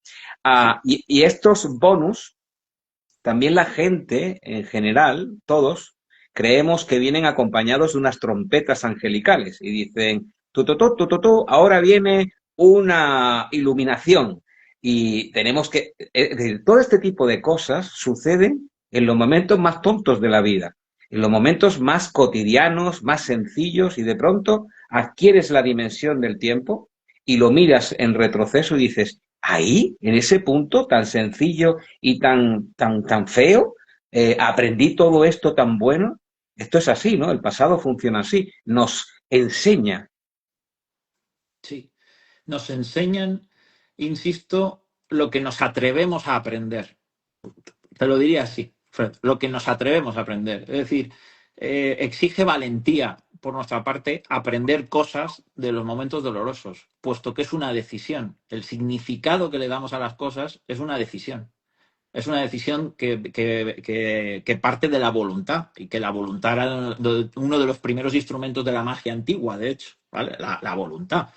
Sí, Y estos bonus, también la gente en general, todos, creemos que vienen acompañados de unas trompetas angelicales y dicen, ahora viene una iluminación. Y tenemos que, es decir, todo este tipo de cosas suceden en los momentos más tontos de la vida, en los momentos más cotidianos, más sencillos, y de pronto adquieres la dimensión del tiempo y lo miras en retroceso y dices, ahí, en ese punto tan sencillo y tan feo, aprendí todo esto tan bueno. Esto es así, ¿no? El pasado funciona así. Nos enseña. sí. Nos enseñan, insisto, lo que nos atrevemos a aprender. Te lo diría así, Fred, lo que nos atrevemos a aprender. Es decir, exige valentía por nuestra parte aprender cosas de los momentos dolorosos, puesto que es una decisión. El significado que le damos a las cosas es una decisión. Es una decisión que parte de la voluntad y que la voluntad era uno de los primeros instrumentos de la magia antigua, de hecho, ¿vale? La voluntad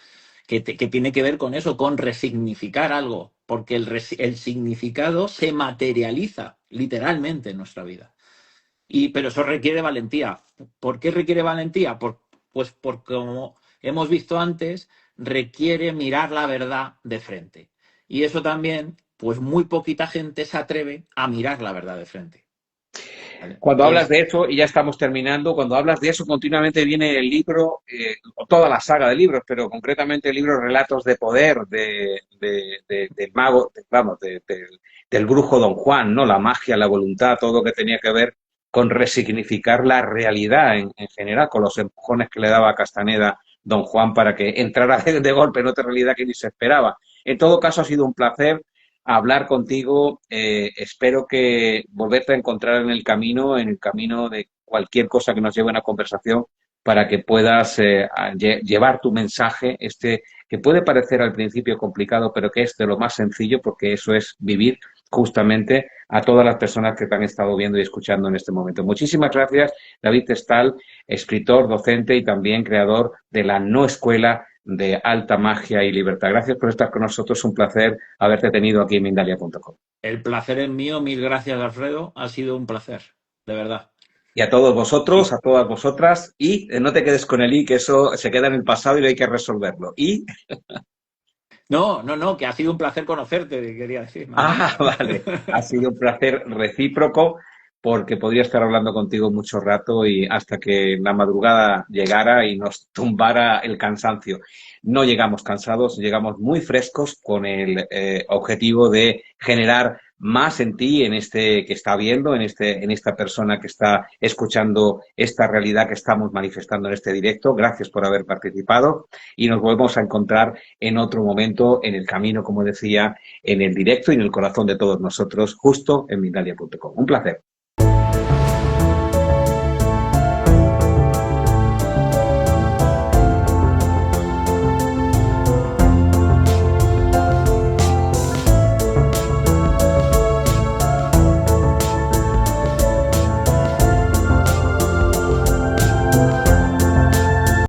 que tiene que ver con eso, con resignificar algo, porque el significado se materializa literalmente en nuestra vida. Pero eso requiere valentía. ¿Por qué requiere valentía? Pues porque, como hemos visto antes, requiere mirar la verdad de frente. Y eso también, pues muy poquita gente se atreve a mirar la verdad de frente. ¿Vale? Cuando hablas Entonces, de eso, y ya estamos terminando, cuando hablas de eso continuamente viene el libro, o toda la saga de libros, pero concretamente el libro Relatos de Poder del mago, vamos, del brujo Don Juan, ¿no? La magia, la voluntad, todo lo que tenía que ver con resignificar la realidad en general, con los empujones que le daba a Castaneda Don Juan para que entrara de golpe en otra realidad que ni se esperaba. En todo caso, ha sido un placer hablar contigo. Espero que volverte a encontrar en el camino de cualquier cosa que nos lleve a una conversación, para que puedas llevar tu mensaje, este que puede parecer al principio complicado, pero que es de lo más sencillo, porque eso es vivir justamente a todas las personas que te han estado viendo y escuchando en este momento. Muchísimas gracias, David Testal, escritor, docente y también creador de la No Escuela de alta magia y libertad. Gracias por estar con nosotros, un placer haberte tenido aquí en Mindalia.com. El placer es mío, mil gracias, Alfredo. Ha sido un placer, de verdad. Y a todos vosotros, a todas vosotras, y no te quedes con el que eso se queda en el pasado y no hay que resolverlo. Y... No, que ha sido un placer conocerte, quería decir. Vale. Ha sido un placer recíproco porque podría estar hablando contigo mucho rato y hasta que la madrugada llegara y nos tumbara el cansancio. No llegamos cansados, llegamos muy frescos con el objetivo de generar más en ti, en este que está viendo, en esta persona que está escuchando esta realidad que estamos manifestando en este directo. Gracias por haber participado y nos volvemos a encontrar en otro momento en el camino, como decía, en el directo y en el corazón de todos nosotros, justo en Mindalia.com. Un placer.